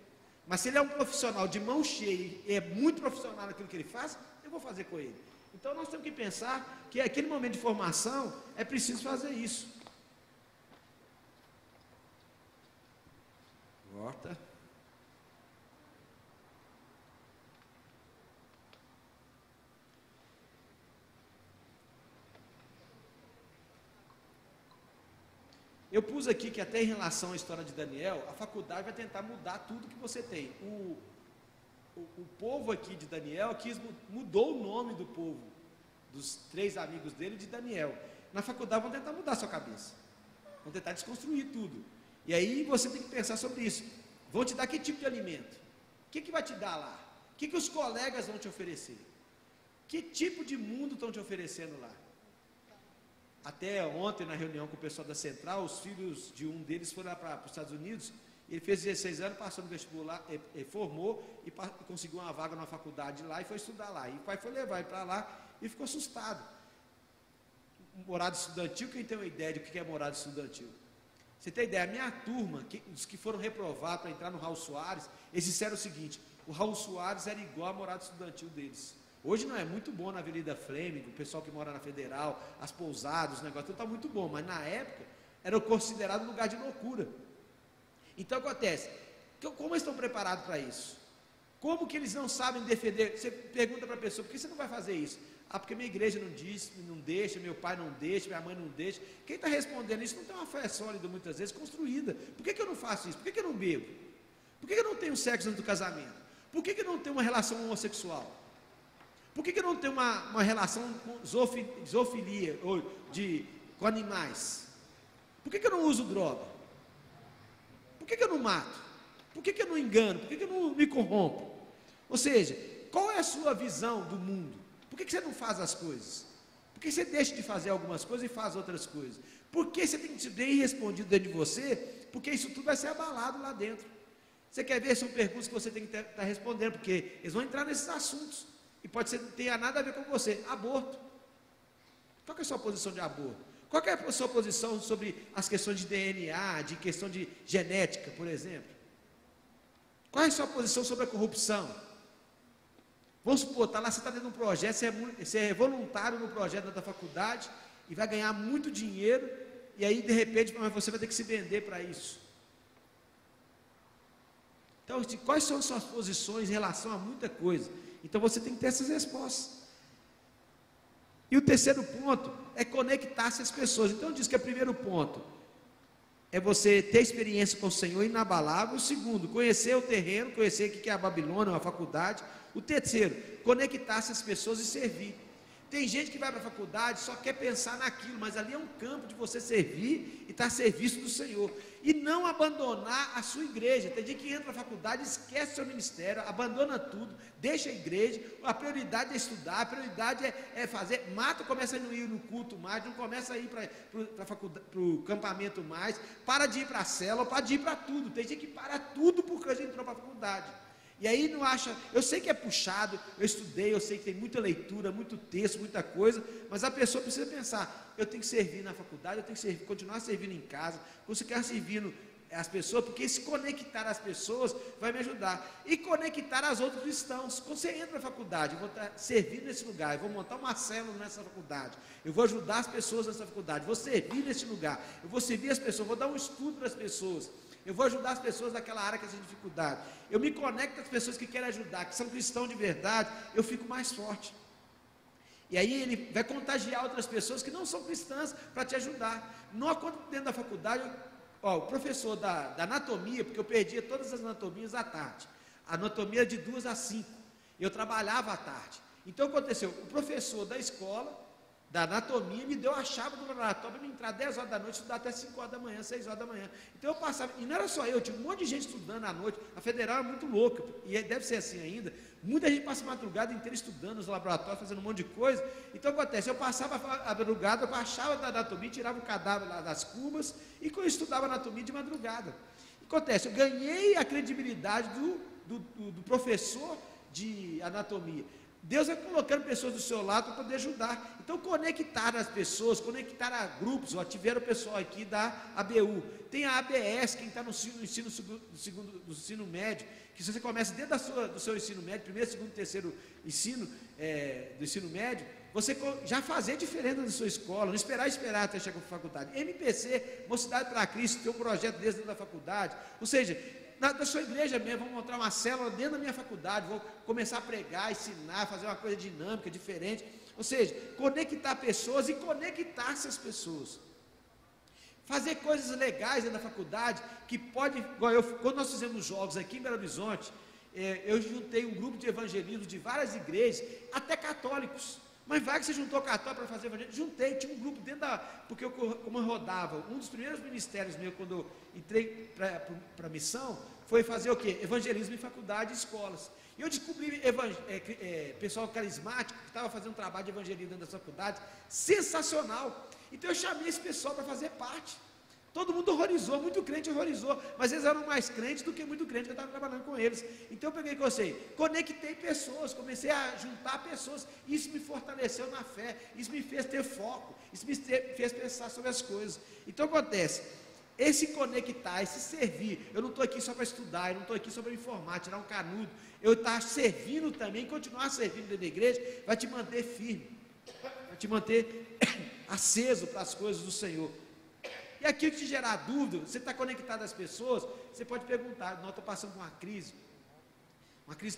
Mas se ele é um profissional de mão cheia, e é muito profissional naquilo que ele faz, eu vou fazer com ele. Então nós temos que pensar que aquele momento de formação é preciso fazer isso. Volta. Eu pus aqui que até em relação à história de Daniel, a faculdade vai tentar mudar tudo que você tem. O povo aqui de Daniel mudou o nome do povo, dos 3 amigos dele, de Daniel. Na faculdade vão tentar mudar a sua cabeça, vão tentar desconstruir tudo. E aí você tem que pensar sobre isso. Vão te dar que tipo de alimento? O que vai te dar lá? O que os colegas vão te oferecer? Que tipo de mundo estão te oferecendo lá? Até ontem, na reunião com o pessoal da Central, os filhos de um deles foram lá para os Estados Unidos. Ele fez 16 anos, passou no vestibular, formou e conseguiu uma vaga na faculdade lá e foi estudar lá. E o pai foi levar ele para lá e ficou assustado. Morada estudantil, quem tem uma ideia de o que é morada estudantil? Você tem ideia? A minha turma, os que foram reprovados para entrar no Raul Soares, eles disseram o seguinte: o Raul Soares era igual a morada estudantil deles. Hoje não é muito bom na Avenida Flêming, o pessoal que mora na Federal, as pousadas, os negócios, tudo está muito bom, mas na época era considerado um lugar de loucura. Então acontece, como eles estão preparados para isso? Como que eles não sabem defender? Você pergunta para a pessoa, por que você não vai fazer isso? Ah, porque minha igreja não diz, não deixa, meu pai não deixa, minha mãe não deixa. Quem está respondendo isso não tem uma fé sólida, muitas vezes, construída. Por que eu não faço isso? Por que eu não bebo? Por que eu não tenho sexo antes do casamento? Por que eu não tenho uma relação homossexual? Por que eu não tenho uma relação com zoofilia, ou com animais? Por que eu não uso droga? Por que eu não mato? Por que eu não engano? Por que eu não me corrompo? Ou seja, qual é a sua visão do mundo? Por que você não faz as coisas? Por que você deixa de fazer algumas coisas e faz outras coisas? Por que você tem que ser bem respondido dentro de você? Porque isso tudo vai ser abalado lá dentro. Você quer ver? São perguntas que você tem que estar respondendo, porque eles vão entrar nesses assuntos. E pode ser que não tenha nada a ver com você. Aborto. Qual que é a sua posição de aborto? Qual que é a sua posição sobre as questões de DNA, de questão de genética, por exemplo? Qual é a sua posição sobre a corrupção? Vamos supor, você está dentro de um projeto, você é voluntário no projeto da faculdade e vai ganhar muito dinheiro, e aí de repente você vai ter que se vender para isso. Então, quais são as suas posições em relação a muita coisa? Então você tem que ter essas respostas. E o terceiro ponto é conectar-se às pessoas. Então diz que o primeiro ponto é você ter experiência com o Senhor inabalável. O segundo, conhecer o terreno, conhecer o que é a Babilônia, a faculdade. O terceiro, conectar-se às pessoas e servir. Tem gente que vai para a faculdade só quer pensar naquilo, mas ali é um campo de você servir e estar a serviço do Senhor. E não abandonar a sua igreja. Tem gente que entra na faculdade, esquece seu ministério, abandona tudo, deixa a igreja, a prioridade é estudar, a prioridade é fazer, começa a não ir no culto mais, não começa a ir para o campamento mais, para de ir para a célula, para de ir para tudo. Tem gente que para tudo porque a gente entrou para a faculdade. E aí não acha, eu sei que é puxado, eu estudei, eu sei que tem muita leitura, muito texto, muita coisa, mas a pessoa precisa pensar, eu tenho que servir na faculdade, eu tenho que continuar servindo em casa, continuar servindo as pessoas, porque se conectar às pessoas vai me ajudar. E conectar aos outros cristãos. Quando você entra na faculdade, eu vou estar servindo nesse lugar, eu vou montar uma célula nessa faculdade, eu vou ajudar as pessoas nessa faculdade, vou servir nesse lugar, eu vou servir as pessoas, vou dar um estudo para as pessoas. Eu vou ajudar as pessoas daquela área que tem dificuldade. Eu me conecto às pessoas que querem ajudar, que são cristãos de verdade, eu fico mais forte. E aí ele vai contagiar outras pessoas que não são cristãs para te ajudar. Não dentro da faculdade, o professor da anatomia, porque eu perdia todas as anatomias à tarde. A anatomia de 2 às 5. Eu trabalhava à tarde. Então aconteceu, o professor da escola, da anatomia, me deu a chave do laboratório para me entrar 10 horas da noite, estudar até 5 horas da manhã, 6 horas da manhã. Então eu passava, e não era só eu, tinha um monte de gente estudando à noite. A federal é muito louca, e deve ser assim ainda. Muita gente passa a madrugada inteira estudando nos laboratórios, fazendo um monte de coisa. Então acontece, eu passava a madrugada, eu baixava da anatomia, tirava o cadáver lá das cubas, e eu estudava anatomia de madrugada. Acontece, eu ganhei a credibilidade do professor de anatomia. Deus vai colocando pessoas do seu lado para poder ajudar. Então, conectar as pessoas, conectar a grupos. Tiveram o pessoal aqui da ABU, tem a ABS, quem está no ensino médio, que se você começa dentro do seu ensino médio, primeiro, segundo, terceiro ensino, do ensino médio, você já fazer diferença na sua escola, não esperar até chegar para a faculdade. MPC, Mocidade para Cristo, tem um projeto dentro da faculdade, ou seja, da sua igreja mesmo, vou montar uma célula dentro da minha faculdade, vou começar a pregar, ensinar, fazer uma coisa dinâmica, diferente, ou seja, conectar pessoas e conectar-se às pessoas, fazer coisas legais dentro da faculdade, que pode, quando nós fizemos jogos aqui em Belo Horizonte, eu juntei um grupo de evangelismo de várias igrejas, até católicos. Mas vai que você juntou católico para fazer evangelismo? Juntei, tinha um grupo dentro porque como eu rodava, um dos primeiros ministérios meus, quando eu entrei para a missão, foi fazer o quê? Evangelismo em faculdade e escolas. E eu descobri pessoal carismático, que estava fazendo um trabalho de evangelismo dentro das faculdades, sensacional. Então eu chamei esse pessoal para fazer parte. Todo mundo horrorizou, muito crente horrorizou, mas eles eram mais crentes do que muito crente que eu estava trabalhando com eles. Então eu peguei com você, conectei pessoas, comecei a juntar pessoas, isso me fortaleceu na fé, isso me fez ter foco, isso me fez pensar sobre as coisas. Então acontece, esse conectar, esse servir, eu não estou aqui só para estudar, eu não estou aqui só para me informar, tirar um canudo, eu estar servindo também, continuar servindo dentro da igreja, vai te manter firme, vai te manter aceso para as coisas do Senhor. E aquilo que te gerar dúvida, você está conectado às pessoas, você pode perguntar, não, estou passando por uma crise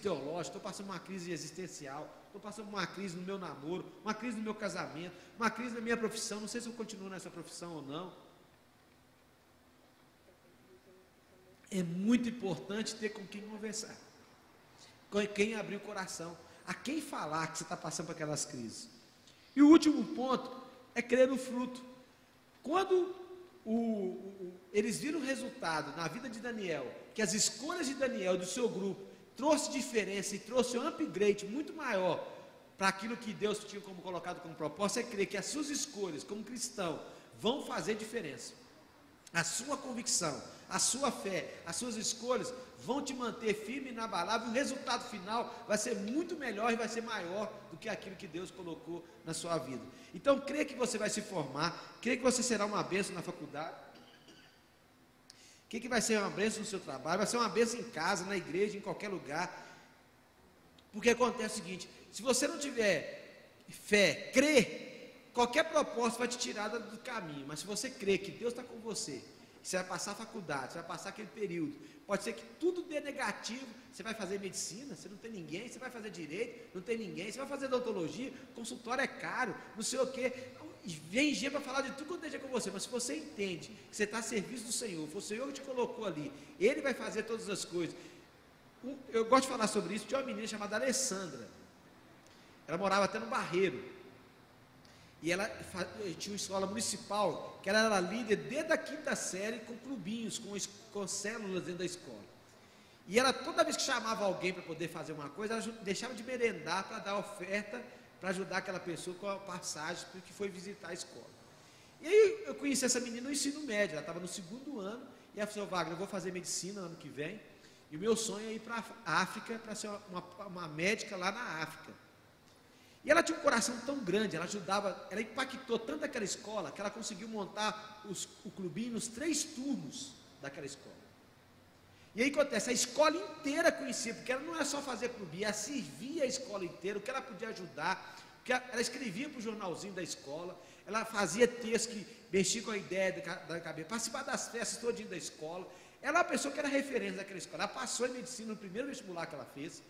teológica, estou passando por uma crise existencial, estou passando por uma crise no meu namoro, uma crise no meu casamento, uma crise na minha profissão, não sei se eu continuo nessa profissão ou não. É muito importante ter com quem conversar, com quem abrir o coração, a quem falar que você está passando por aquelas crises. E o último ponto é crer no fruto. Quando eles viram o resultado na vida de Daniel, que as escolhas de Daniel, do seu grupo, trouxe diferença e trouxe um upgrade muito maior para aquilo que Deus tinha colocado como propósito, é crer que as suas escolhas como cristão vão fazer diferença. A sua convicção, a sua fé, as suas escolhas vão te manter firme e inabalável. O resultado final vai ser muito melhor e vai ser maior do que aquilo que Deus colocou na sua vida. Então, crê que você vai se formar, crê que você será uma bênção na faculdade, crê que vai ser uma bênção no seu trabalho, vai ser uma bênção em casa, na igreja, em qualquer lugar. Porque acontece o seguinte: se você não tiver fé, crer, qualquer propósito vai te tirar do caminho. Mas se você crê que Deus está com você, que você vai passar a faculdade, você vai passar aquele período, pode ser que tudo dê negativo, você vai fazer medicina, você não tem ninguém, você vai fazer direito, não tem ninguém, você vai fazer odontologia, consultório é caro, não sei o quê, vem gente para falar de tudo quanto é com você, mas se você entende que você está a serviço do Senhor, foi o Senhor que te colocou ali, Ele vai fazer todas as coisas. Eu gosto de falar sobre isso. Tinha uma menina chamada Alessandra, ela morava até no Barreiro, e ela tinha uma escola municipal, que ela era líder desde a 5ª série, com clubinhos, com células dentro da escola. E ela, toda vez que chamava alguém para poder fazer uma coisa, ela deixava de merendar para dar oferta, para ajudar aquela pessoa com a passagem, porque foi visitar a escola. E aí eu conheci essa menina no ensino médio, ela estava no 2º ano, e ela falou: Wagner, eu vou fazer medicina ano que vem, e o meu sonho é ir para a África, para ser uma médica lá na África. E ela tinha um coração tão grande, ela ajudava, ela impactou tanto aquela escola, que ela conseguiu montar o clubinho nos 3 turnos daquela escola. E aí acontece, a escola inteira conhecia, porque ela não é só fazer clubinho, ela servia a escola inteira, o que ela podia ajudar, porque ela escrevia para o jornalzinho da escola, ela fazia texto que mexia com a ideia da cabeça, participava das festas todinho da escola. Ela é uma pessoa que era referência daquela escola, ela passou em medicina no primeiro vestibular que ela fez.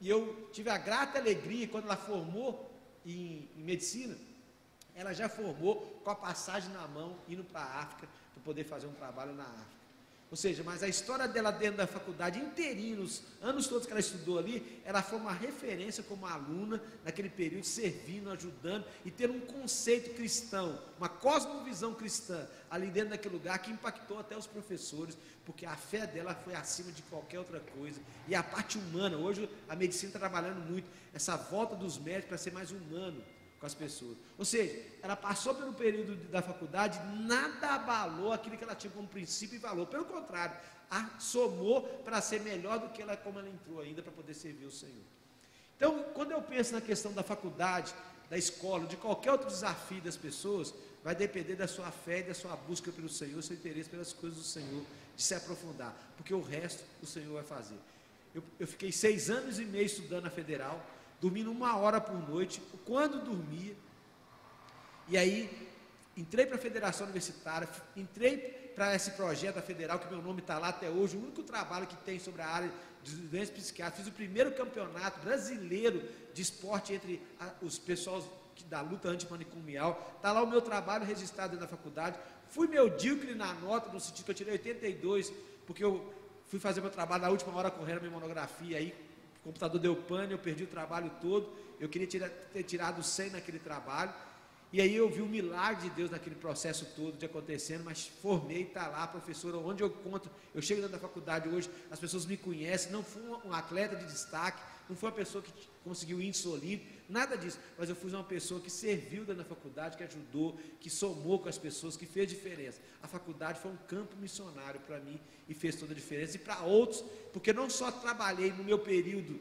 E eu tive a grata alegria, quando ela formou em medicina, ela já formou com a passagem na mão, indo para a África, para poder fazer um trabalho na África. Ou seja, mas a história dela dentro da faculdade inteirinha, nos anos todos que ela estudou ali, ela foi uma referência como aluna, naquele período, servindo, ajudando, e tendo um conceito cristão, uma cosmovisão cristã, ali dentro daquele lugar, que impactou até os professores, porque a fé dela foi acima de qualquer outra coisa. E a parte humana, hoje a medicina está trabalhando muito, essa volta dos médicos para ser mais humano com as pessoas. Ou seja, ela passou pelo período da faculdade, nada abalou aquilo que ela tinha como princípio e valor, pelo contrário, somou para ser melhor do que ela, como ela entrou ainda, para poder servir o Senhor. Então, quando eu penso na questão da faculdade, da escola, de qualquer outro desafio das pessoas, vai depender da sua fé e da sua busca pelo Senhor, seu interesse pelas coisas do Senhor, de se aprofundar, porque o resto o Senhor vai fazer. Eu fiquei 6 anos e meio estudando na Federal, dormindo 1 hora por noite, quando dormia, e aí entrei para a Federação Universitária, entrei para esse projeto da Federal, que meu nome está lá até hoje, o único trabalho que tem sobre a área de doenças psiquiátricas. Fiz o primeiro campeonato brasileiro de esporte entre os pessoal da luta antimanicomial, está lá o meu trabalho registrado dentro da faculdade. Fui medíocre na nota, no sentido que eu tirei 82, porque eu fui fazer meu trabalho na última hora correndo a minha monografia, aí o computador deu pane, eu perdi o trabalho todo, eu queria ter tirado 100 naquele trabalho, e aí eu vi o milagre de Deus naquele processo todo de acontecendo, mas formei, está lá, professora, onde eu conto, eu chego dentro da faculdade hoje, as pessoas me conhecem, não fui um atleta de destaque, não fui uma pessoa que conseguiu índice olímpico, nada disso, mas eu fui uma pessoa que serviu dentro da faculdade, que ajudou, que somou com as pessoas, que fez diferença. A faculdade foi um campo missionário para mim e fez toda a diferença, e para outros, porque não só trabalhei no meu período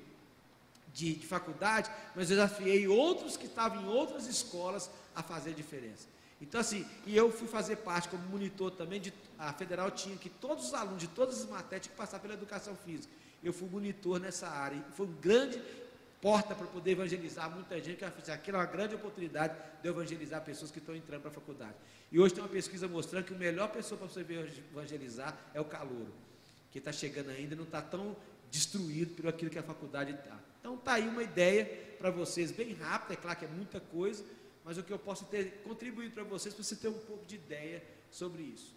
de faculdade, mas eu desafiei outros que estavam em outras escolas a fazer diferença. Então assim, e eu fui fazer parte como monitor também, a Federal tinha que todos os alunos de todas as matérias tinham que passar pela educação física. Eu fui monitor nessa área, e foi um grande porta para poder evangelizar muita gente, que aquilo é uma grande oportunidade de evangelizar pessoas que estão entrando para a faculdade. E hoje tem uma pesquisa mostrando que a melhor pessoa para você evangelizar é o calouro, que está chegando ainda e não está tão destruído por aquilo que a faculdade está. Então está aí uma ideia para vocês, bem rápida, é claro que é muita coisa, mas o que eu posso ter contribuído para vocês, para você ter um pouco de ideia sobre isso.